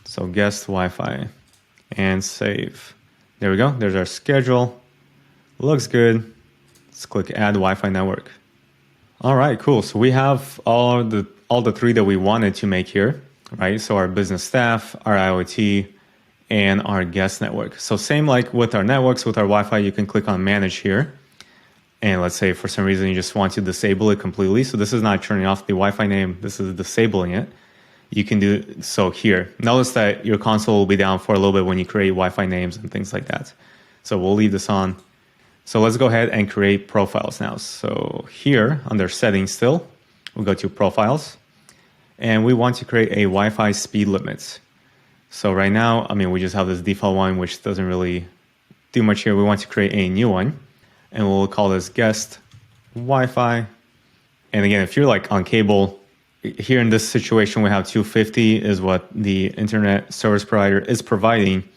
So guest Wi-Fi and save. There we go. There's our schedule. Looks good. Let's click add Wi-Fi network. All right, cool. So we have all the three that we wanted to make here, right? So our business staff, our IoT, and our guest network. So same like with our networks, with our Wi-Fi, you can click on manage here. And let's say for some reason you just want to disable it completely. So this is not turning off the Wi-Fi name. This is disabling it. You can do so here. Notice that your console will be down for a little bit when you create Wi-Fi names and things like that. So we'll leave this on. So let's go ahead and create profiles now. So here under settings still, we'll go to profiles and we want to create a Wi-Fi speed limit. So right now, we just have this default one, which doesn't really do much here. We want to create a new one and we'll call this guest Wi-Fi. And again, if you're like on cable, here in this situation, we have 250 is what the internet service provider is providing.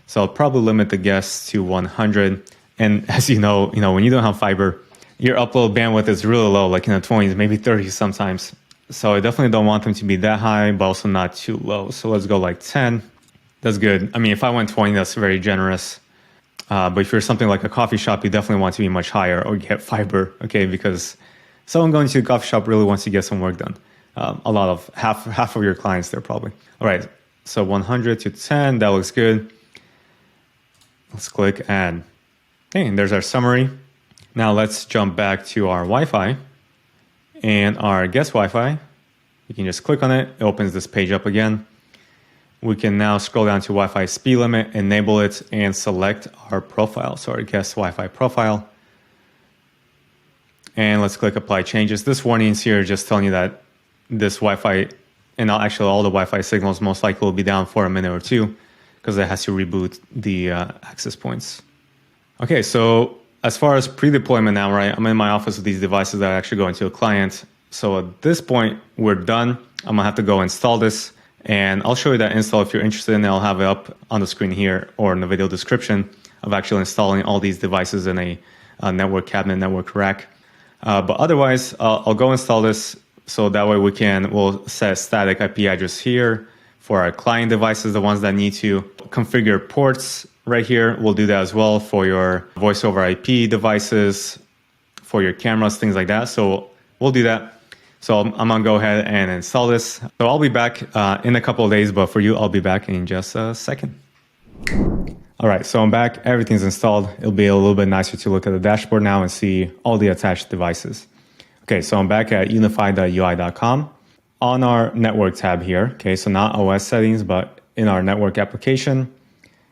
So I'll probably limit the guests to 100. And as you know, when you don't have fiber, your upload bandwidth is really low, like in the 20s, maybe 30s sometimes. So I definitely don't want them to be that high, but also not too low. So let's go like 10. That's good. If I went 20, that's very generous. But if you're something like a coffee shop, you definitely want to be much higher or get fiber, okay? Because someone going to a coffee shop really wants to get some work done. A lot of half of your clients there probably. All right, so 100 to 10, that looks good. Let's click add. Okay, and there's our summary. Now let's jump back to our Wi-Fi and our guest Wi-Fi. You can just click on it. It opens this page up again. We can now scroll down to Wi-Fi speed limit, enable it, and select our profile. So our guest Wi-Fi profile. And let's click apply changes. This warning is here just telling you that this Wi-Fi, and actually all the Wi-Fi signals most likely will be down for a minute or two because it has to reboot the access points. Okay, so as far as pre-deployment now, right, I'm in my office with these devices that are actually going to a client. So at this point, we're done. I'm gonna have to go install this and I'll show you that install if you're interested in it. I'll have it up on the screen here or in the video description of actually installing all these devices in a network cabinet, network rack. But otherwise, I'll go install this so that way we'll set static IP address here for our client devices, the ones that need to configure ports right here. We'll do that as well for your voice over IP devices, for your cameras, things like that. So we'll do that. So I'm gonna go ahead and install this. So I'll be back in a couple of days, but for you, I'll be back in just a second. All right, so I'm back, everything's installed. It'll be a little bit nicer to look at the dashboard now and see all the attached devices. Okay, so I'm back at unifi.ui.com. On our network tab here, okay, so not OS settings, but in our network application,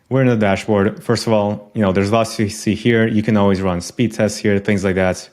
we're in the dashboard. First of all, there's lots to see here. You can always run speed tests here, things like that.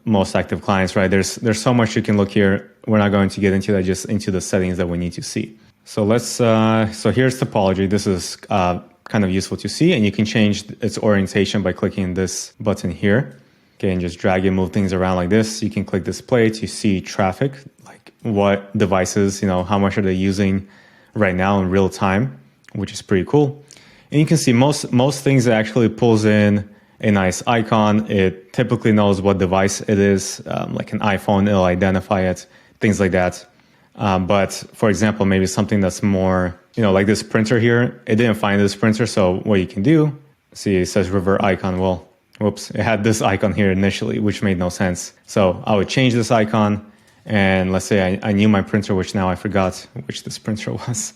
Most active clients, right? There's so much you can look here. We're not going to get into that, just into the settings that we need to see. So so here's topology. This is kind of useful to see, and you can change its orientation by clicking this button here. Okay, and just drag and move things around like this. You can click display to see traffic, like what devices, how much are they using right now in real time, which is pretty cool. And you can see most things it actually pulls in a nice icon. It typically knows what device it is, like an iPhone, it'll identify it, things like that. But for example, maybe something that's more, like this printer here, it didn't find this printer. So what you can do, see, it says revert icon. Well, whoops, it had this icon here initially, which made no sense. So I would change this icon. And let's say I knew my printer, which now I forgot which this printer was.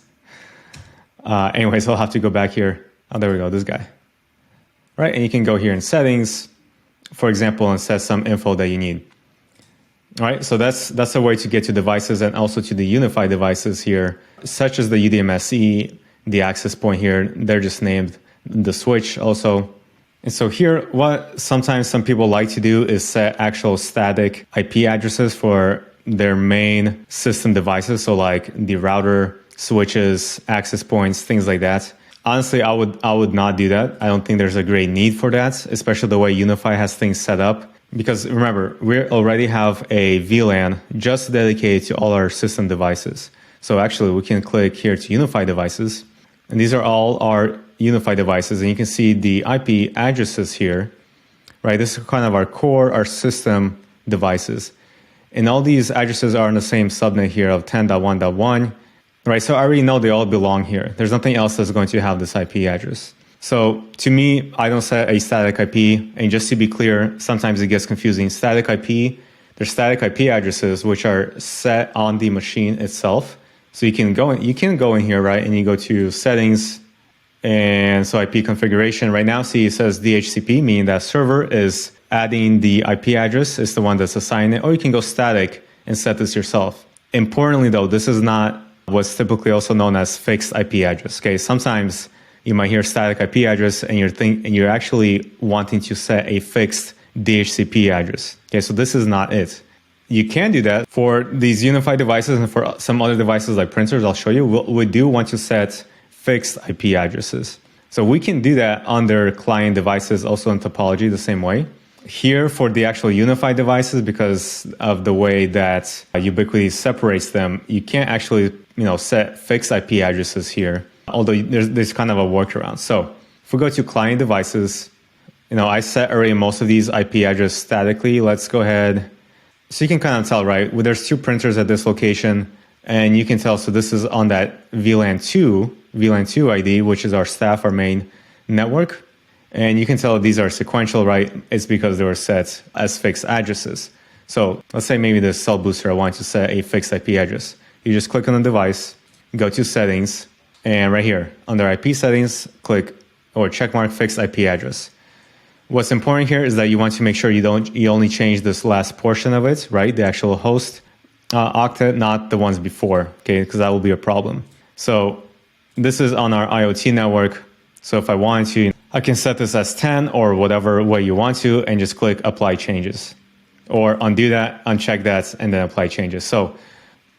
Anyways, I'll have to go back here. Oh, there we go, this guy. Right, and you can go here in settings, for example, and set some info that you need. All right, so that's a way to get to devices and also to the UniFi devices here, such as the UDMSE, the access point here. They're just named the switch also. And so here, what sometimes some people like to do is set actual static IP addresses for their main system devices. So like the router, switches, access points, things like that. Honestly, I would not do that. I don't think there's a great need for that, especially the way UniFi has things set up. Because remember, we already have a VLAN just dedicated to all our system devices. So actually, we can click here to UniFi devices. And these are all our UniFi devices. And you can see the IP addresses here, right? This is kind of our core, our system devices. And all these addresses are in the same subnet here of 10.1.1. Right, so I already know they all belong here. There's nothing else that's going to have this IP address. So to me, I don't set a static IP. And just to be clear, sometimes it gets confusing. Static IP, there's static IP addresses which are set on the machine itself. So you can go in here, right, and you go to settings, and so IP configuration. Right now, see, it says DHCP, meaning that server is adding the IP address, is the one that's assigning it, or you can go static and set this yourself. Importantly, though, this is not what's typically also known as fixed IP address. Okay, sometimes you might hear static IP address and you're actually wanting to set a fixed DHCP address. Okay, so this is not it. You can do that for these UniFi devices and for some other devices like printers. I'll show you. We do want to set fixed IP addresses. So we can do that under client devices also in Topology the same way. Here for the actual UniFi devices, because of the way that Ubiquiti separates them, you can't actually set fixed IP addresses here, although there's kind of a workaround. So if we go to client devices, I set already most of these IP addresses statically. Let's go ahead. So you can kind of tell, right? Well, there's two printers at this location, and you can tell, so this is on that VLAN 2 ID, which is our main network. And you can tell these are sequential, right? It's because they were set as fixed addresses. So let's say maybe this cell booster, I want to set a fixed IP address. You just click on the device, go to settings, and right here under IP settings, click or checkmark fixed IP address. What's important here is that you want to make sure you only change this last portion of it, right? The actual host octet, not the ones before, okay? Because that will be a problem. So this is on our IoT network. So if I want to, I can set this as 10 or whatever way you want to, and just click apply changes, or undo that, uncheck that, and then apply changes. So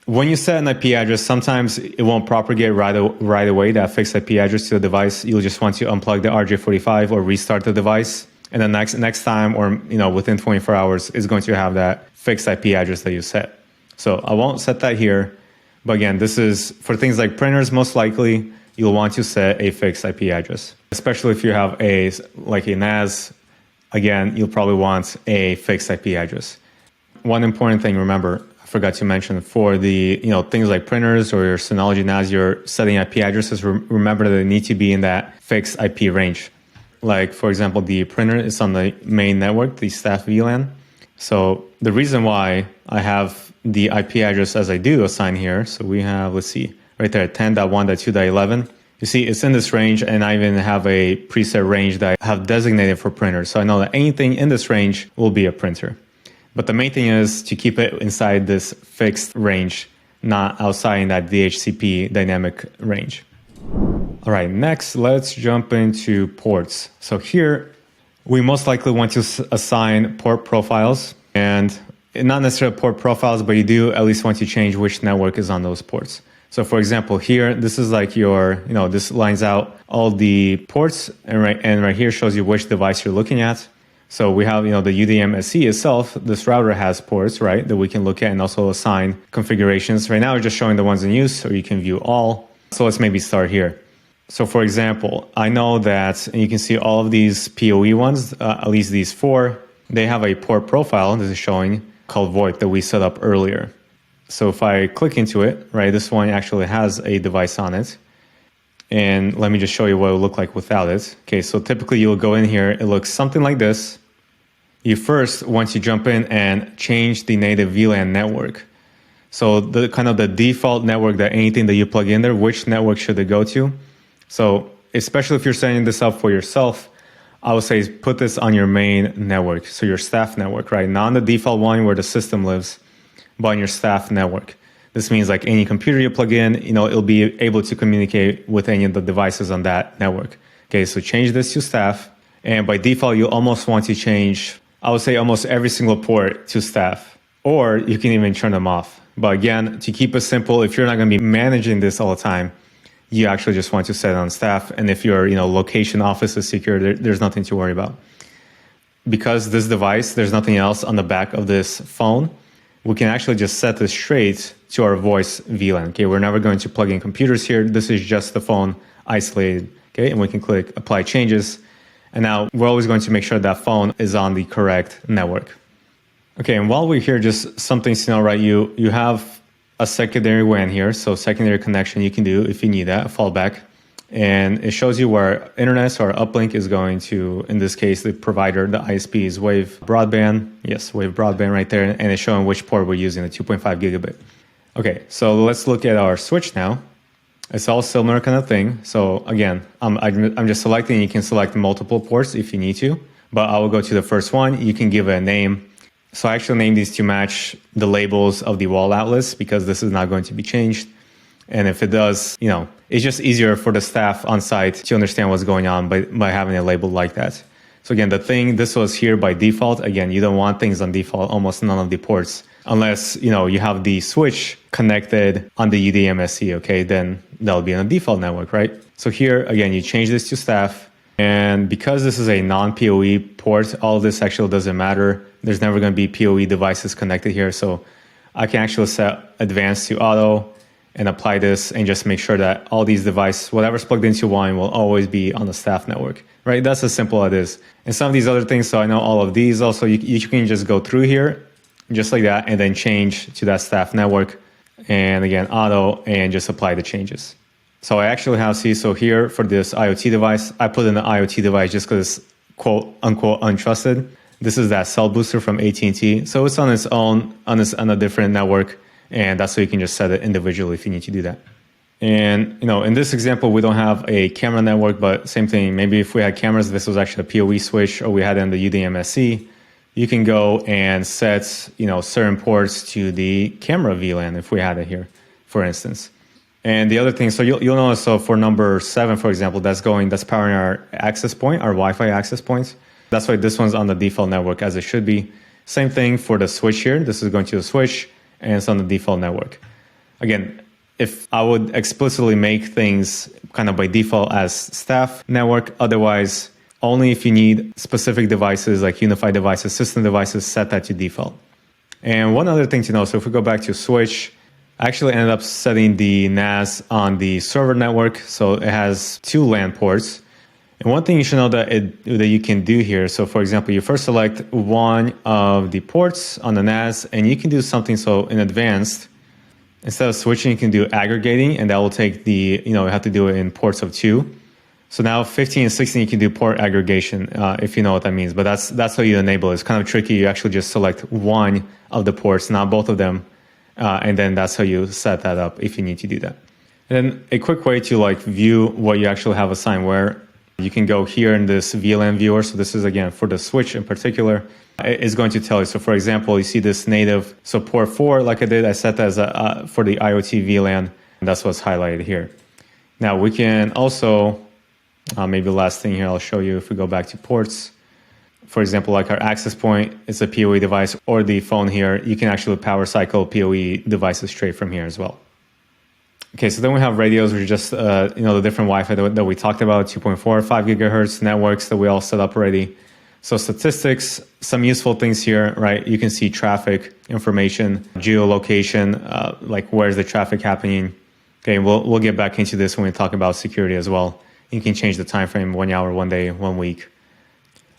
when you set an IP address, sometimes it won't propagate right away, that fixed IP address to the device. You'll just want to unplug the RJ45 or restart the device. And then next time, or within 24 hours, is going to have that fixed IP address that you set. So I won't set that here. But again, this is for things like printers, most likely you'll want to set a fixed IP address. Especially if you have a NAS, again, you'll probably want a fixed IP address. One important thing, remember, I forgot to mention, for the things like printers or your Synology NAS, you're setting IP addresses, remember that they need to be in that fixed IP range. Like, for example, the printer is on the main network, the staff VLAN. So the reason why I have the IP address as I do assigned here, so we have, let's see, right there, 10.1.2.11. You see, it's in this range, and I even have a preset range that I have designated for printers. So I know that anything in this range will be a printer. But the main thing is to keep it inside this fixed range, not outside in that DHCP dynamic range. All right, next, let's jump into ports. So here, we most likely want to assign port profiles, and not necessarily port profiles, but you do at least want to change which network is on those ports. So for example, here, this is like your, this lines out all the ports, and right here shows you which device you're looking at. So we have, the UDM SE itself, this router has ports, right, that we can look at and also assign configurations. Right now, we're just showing the ones in use, or you can view all. So let's maybe start here. So for example, I know that, and you can see all of these PoE ones, at least these 4, they have a port profile, this is showing, called VoIP that we set up earlier. So if I click into it, right, this one actually has a device on it. And let me just show you what it will look like without it. Okay, so typically you'll go in here, it looks something like this. You first want to jump in and change the native VLAN network. So the kind of the default network that anything that you plug in there, which network should it go to? So especially if you're setting this up for yourself, I would say put this on your main network. So your staff network, right? Not on the default one where the system lives, but on your staff network. This means like any computer you plug in, it'll be able to communicate with any of the devices on that network. Okay, so change this to staff. And by default, you almost want to change, I would say almost every single port to staff, or you can even turn them off. But again, to keep it simple, if you're not going to be managing this all the time, you actually just want to set it on staff. And if your location office is secure, there's nothing to worry about. Because this device, there's nothing else on the back of this phone, we can actually just set this straight to our voice VLAN. Okay, we're never going to plug in computers here. This is just the phone isolated. Okay, and we can click apply changes. And now we're always going to make sure that phone is on the correct network. Okay, and while we're here, just some things to know, right? You have a secondary WAN here, so secondary connection you can do if you need that, a fallback. And it shows you where internet or uplink is going to, in this case, the provider, the ISP is Wave Broadband. Yes, Wave Broadband right there, and it's showing which port we're using, the 2.5 gigabit. Okay, so let's look at our switch now. It's all similar kind of thing. So again, I'm just selecting, you can select multiple ports if you need to, but I will go to the first one. You can give it a name. So I actually named these to match the labels of the wall outlets because this is not going to be changed. And if it does, it's just easier for the staff on site to understand what's going on by having it labeled like that. So again, this was here by default. Again, you don't want things on default, almost none of the ports, unless, you have the switch connected on the UDMSC, okay, then that'll be on a default network, right? So here, again, you change this to staff. And because this is a non-PoE port, all of this actually doesn't matter. There's never going to be PoE devices connected here. So I can actually set advanced to auto and apply this and just make sure that all these devices, whatever's plugged into one, will always be on the staff network, right? That's as simple as it is. And some of these other things, so I know all of these also, you can just go through here just like that and then change to that staff network. And again, auto, and just apply the changes. So I actually have, so here for this IoT device, I put in the IoT device just because it's quote unquote untrusted. This is that cell booster from AT&T. So it's on its own, on a different network. And that's so you can just set it individually if you need to do that. And, in this example, we don't have a camera network, but same thing. Maybe if we had cameras, this was actually a PoE switch, or we had it in the UDMSC, you can go and set, certain ports to the camera VLAN if we had it here, for instance. And the other thing, so you'll notice, so for number 7, for example, that's powering our access point, our Wi-Fi access points. That's why this one's on the default network as it should be. Same thing for the switch here. This is going to the switch, and it's on the default network. Again, if I would explicitly make things kind of by default as staff network, otherwise, only if you need specific devices like UniFi devices, system devices, set that to default. And one other thing to know, so if we go back to switch, I actually ended up setting the NAS on the server network. So it has 2 LAN ports. And one thing you should know that you can do here, so for example, you first select one of the ports on the NAS, and you can do something, so in advanced, instead of switching, you can do aggregating, and that will take you have to do it in ports of 2. So now 15 and 16, you can do port aggregation, if you know what that means. But that's how you enable it. It's kind of tricky. You actually just select one of the ports, not both of them. And then that's how you set that up if you need to do that. And then a quick way to view what you actually have assigned where, you can go here in this VLAN viewer. So this is, again, for the switch in particular, it's going to tell you. So for example, you see this native, so port 4, like I did, I set that as for the IoT VLAN, and that's what's highlighted here. Now we can also, maybe the last thing here I'll show you, if we go back to ports, for example, like our access point, it's a PoE device, or the phone here, you can actually power cycle PoE devices straight from here as well. Okay, so then we have radios, which are just the different Wi-Fi that we talked about, 2.4, 5 gigahertz networks that we all set up already. So statistics, some useful things here, right? You can see traffic information, geolocation, like where's the traffic happening. Okay, we'll get back into this when we talk about security as well. You can change the time frame, 1 hour, 1 day, 1 week.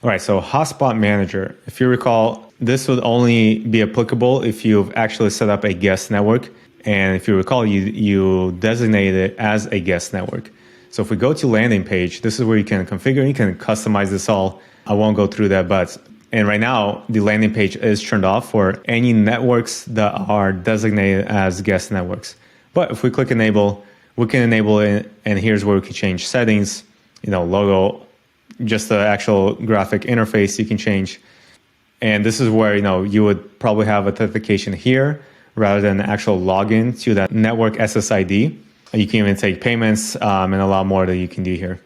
All right, so Hotspot Manager. If you recall, this would only be applicable if you've actually set up a guest network. And if you recall, you designate it as a guest network. So if we go to landing page, this is where you can configure, you can customize this all. I won't go through that, and right now the landing page is turned off for any networks that are designated as guest networks. But if we click enable, we can enable it, and here's where we can change settings, logo, just the actual graphic interface you can change. And this is where, you would probably have authentication here, rather than actual login to that network SSID. You can even take payments and a lot more that you can do here.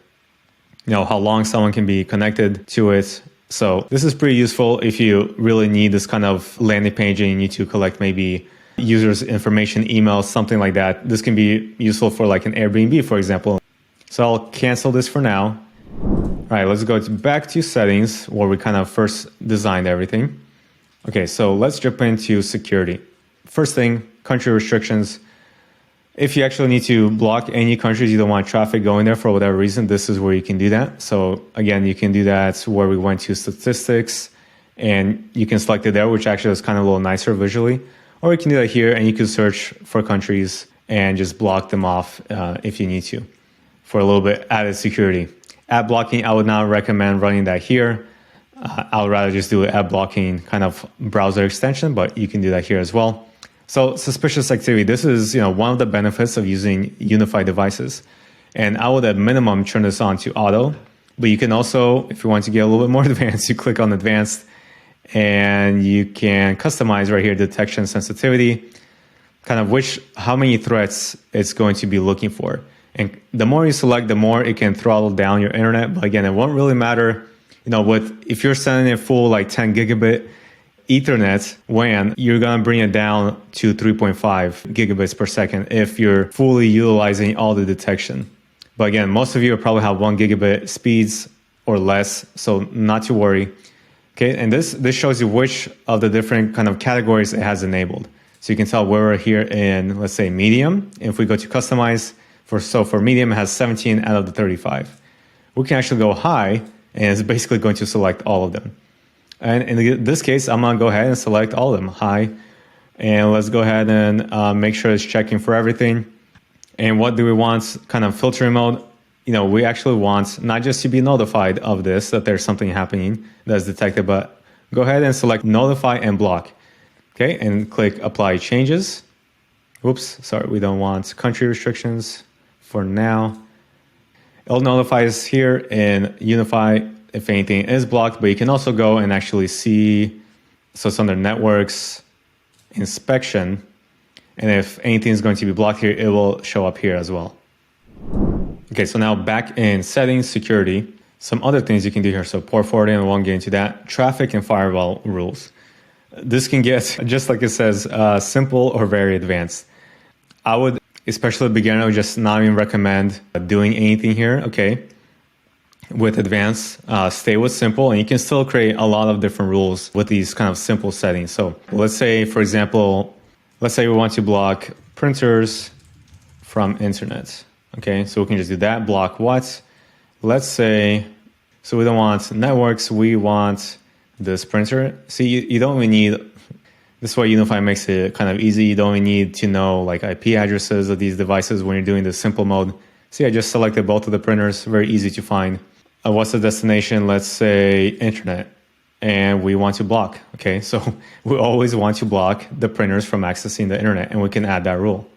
How long someone can be connected to it. So this is pretty useful if you really need this kind of landing page and you need to collect maybe users' information, emails, something like that. This can be useful for like an Airbnb, for example. So I'll cancel this for now. All right, let's go back to settings where we kind of first designed everything. Okay, so let's jump into security. First thing, country restrictions. If you actually need to block any countries, you don't want traffic going there for whatever reason, this is where you can do that. So again, you can do that where we went to statistics and you can select it there, which actually is kind of a little nicer visually. Or you can do that here and you can search for countries and just block them off if you need to for a little bit added security. Ad blocking, I would not recommend running that here. I would rather just do an ad blocking kind of browser extension, but you can do that here as well. So suspicious activity, this is one of the benefits of using UniFi devices. And I would at minimum turn this on to auto, but you can also, if you want to get a little bit more advanced, you click on advanced and you can customize right here detection sensitivity. kind of how many threats it's going to be looking for. And the more you select, the more it can throttle down your internet. But again, it won't really matter, if you're sending a full like 10 gigabit Ethernet WAN, you're going to bring it down to 3.5 gigabits per second if you're fully utilizing all the detection. But again, most of you probably have 1 gigabit speeds or less, so not to worry. Okay, and this shows you which of the different kind of categories it has enabled. So you can tell we're here in, let's say, medium. If we go to customize, for medium, it has 17 out of the 35. We can actually go high, and it's basically going to select all of them. And in this case, I'm going to go ahead and select all of them, high. And let's go ahead and make sure it's checking for everything. And what do we want kind of filtering mode? We actually want not just to be notified of this, that there's something happening that's detected, but go ahead and select notify and block. Okay, and click apply changes. Oops, sorry, we don't want country restrictions for now. It'll notify us here in UniFi if anything is blocked, but you can also go and actually see, so it's under networks, inspection, and if anything is going to be blocked here, it will show up here as well. Okay, so now back in settings, security, some other things you can do here. So port forwarding, I won't get into that. Traffic and firewall rules. This can get, just like it says, simple or very advanced. I would, especially a beginner, I would just not even recommend doing anything here, okay? With advanced, stay with simple, and you can still create a lot of different rules with these kind of simple settings. So let's say, for example, let's say we want to block printers from internet. Okay, so we can just do that, block what? Let's say, so we don't want networks, we want this printer. See, you don't even need, this is why UniFi makes it kind of easy. You don't even need to know like IP addresses of these devices when you're doing the simple mode. See, I just selected both of the printers, very easy to find. What's the destination? Let's say internet, and we want to block. Okay, so we always want to block the printers from accessing the internet, and we can add that rule.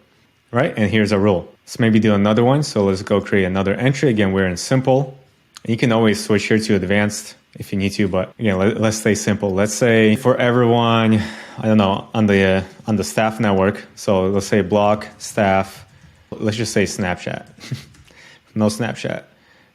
Right, and here's a rule. Let's maybe do another one. So let's go create another entry. Again, we're in simple. You can always switch here to advanced if you need to, but again, let's stay simple. Let's say for everyone, I don't know, on the staff network. So let's say block staff. Let's just say Snapchat. No Snapchat.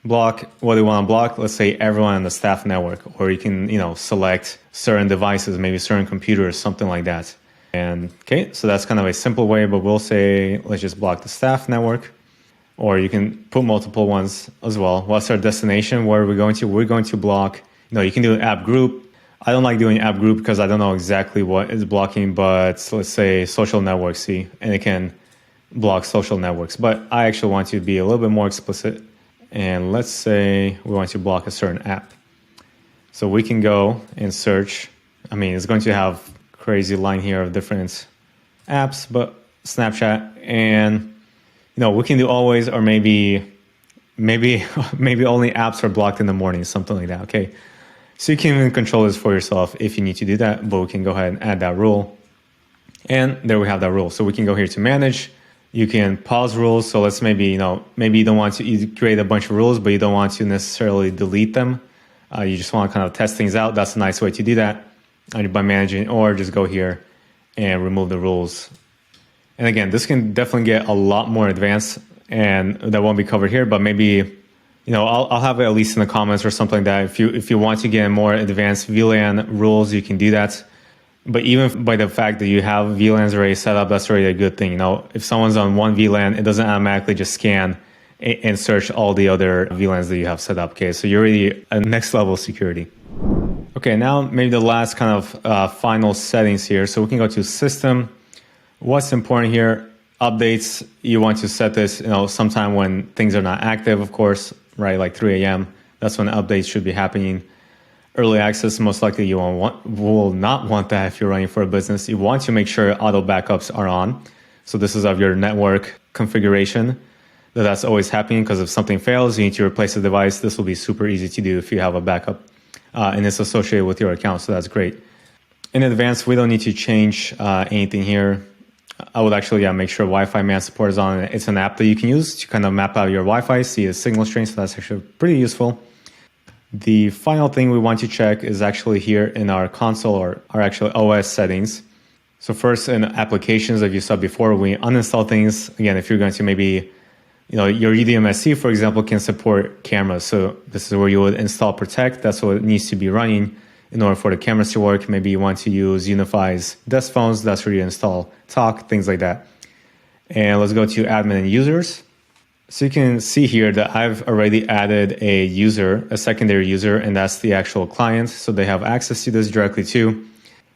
Block what do you want to block. Let's say everyone on the staff network, or you can select certain devices, maybe certain computers, something like that. And okay, so that's kind of a simple way, but we'll say, let's just block the staff network, or you can put multiple ones as well. What's our destination? Where are we going to? We're going to block, you can do an app group. I don't like doing app group because I don't know exactly what is blocking, but let's say social networks, see, and it can block social networks. But I actually want to be a little bit more explicit. And let's say we want to block a certain app. So we can go and search. It's going to have crazy line here of different apps, but Snapchat, and we can do always, or maybe only apps are blocked in the morning, something like that. Okay, so you can even control this for yourself if you need to do that, but we can go ahead and add that rule, and there we have that rule. So we can go here to manage. You can pause rules. So let's maybe you don't want to create a bunch of rules, but you don't want to necessarily delete them. You just want to kind of test things out. That's a nice way to do that. By managing, or just go here and remove the rules. And again, this can definitely get a lot more advanced, and that won't be covered here, but maybe, I'll have it at least in the comments or something like that. If you want to get more advanced VLAN rules, you can do that. But even by the fact that you have VLANs already set up, that's already a good thing. If someone's on one VLAN, it doesn't automatically just scan and search all the other VLANs that you have set up. Okay, so you're already at next level security. Okay, now maybe the last kind of final settings here. So we can go to system. What's important here? Updates. You want to set this, sometime when things are not active, of course, right? Like 3 a.m. That's when updates should be happening. Early access, most likely you will not want that if you're running for a business. You want to make sure auto backups are on. So this is of your network configuration. That's always happening, because if something fails, you need to replace the device. This will be super easy to do if you have a backup. And it's associated with your account, so that's great. In advance, we don't need to change anything here. I would actually make sure Wi-Fi man support is on. It's an app that you can use to kind of map out your Wi-Fi, see a signal strength, so that's actually pretty useful. The final thing we want to check is actually here in our console, or our actual OS settings. So first, in applications, like you saw before, we uninstall things. Again, if you're going to maybe, your UDMSC, for example, can support cameras. So this is where you would install Protect. That's what needs to be running in order for the cameras to work. Maybe you want to use UniFi's desk phones. That's where you install Talk, things like that. And let's go to admin and users. So you can see here that I've already added a user, a secondary user, and that's the actual client. So they have access to this directly too.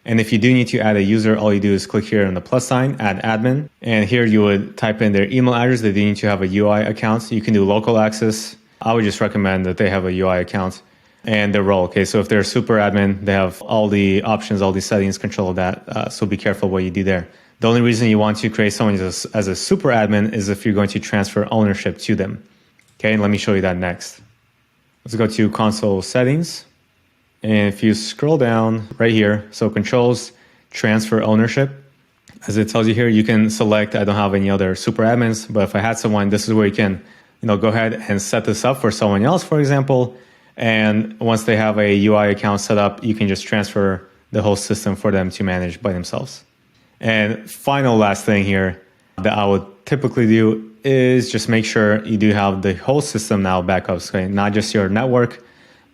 And if you do need to add a user, all you do is click here on the plus sign, add admin. And here you would type in their email address. They do need to have a UI account. You can do local access. I would just recommend that they have a UI account and their role. Okay, so if they're a super admin, they have all the options, all the settings, control of that. So be careful what you do there. The only reason you want to create someone as a super admin is if you're going to transfer ownership to them. Okay, and let me show you that next. Let's go to console settings. And if you scroll down right here, so controls, transfer ownership. As it tells you here, you can select, I don't have any other super admins, but if I had someone, this is where you can go ahead and set this up for someone else, for example. And once they have a UI account set up, you can just transfer the whole system for them to manage by themselves. And final last thing here that I would typically do is just make sure you do have the whole system now backups, okay? Not just your network,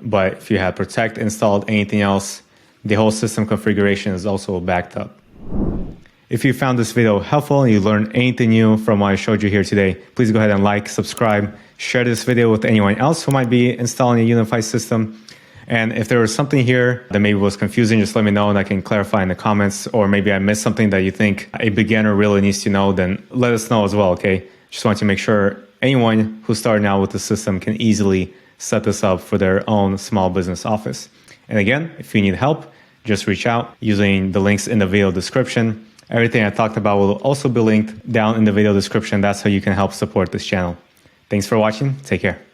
but if you have Protect installed, anything else, the whole system configuration is also backed up. If you found this video helpful and you learned anything new from what I showed you here today, please go ahead and like, subscribe, share this video with anyone else who might be installing a UniFi system. And if there was something here that maybe was confusing, just let me know and I can clarify in the comments. Or maybe I missed something that you think a beginner really needs to know, then let us know as well, okay? Just want to make sure anyone who's starting out with the system can easily set this up for their own small business office. And again, if you need help, just reach out using the links in the video description. Everything I talked about will also be linked down in the video description. That's how you can help support this channel. Thanks for watching. Take care.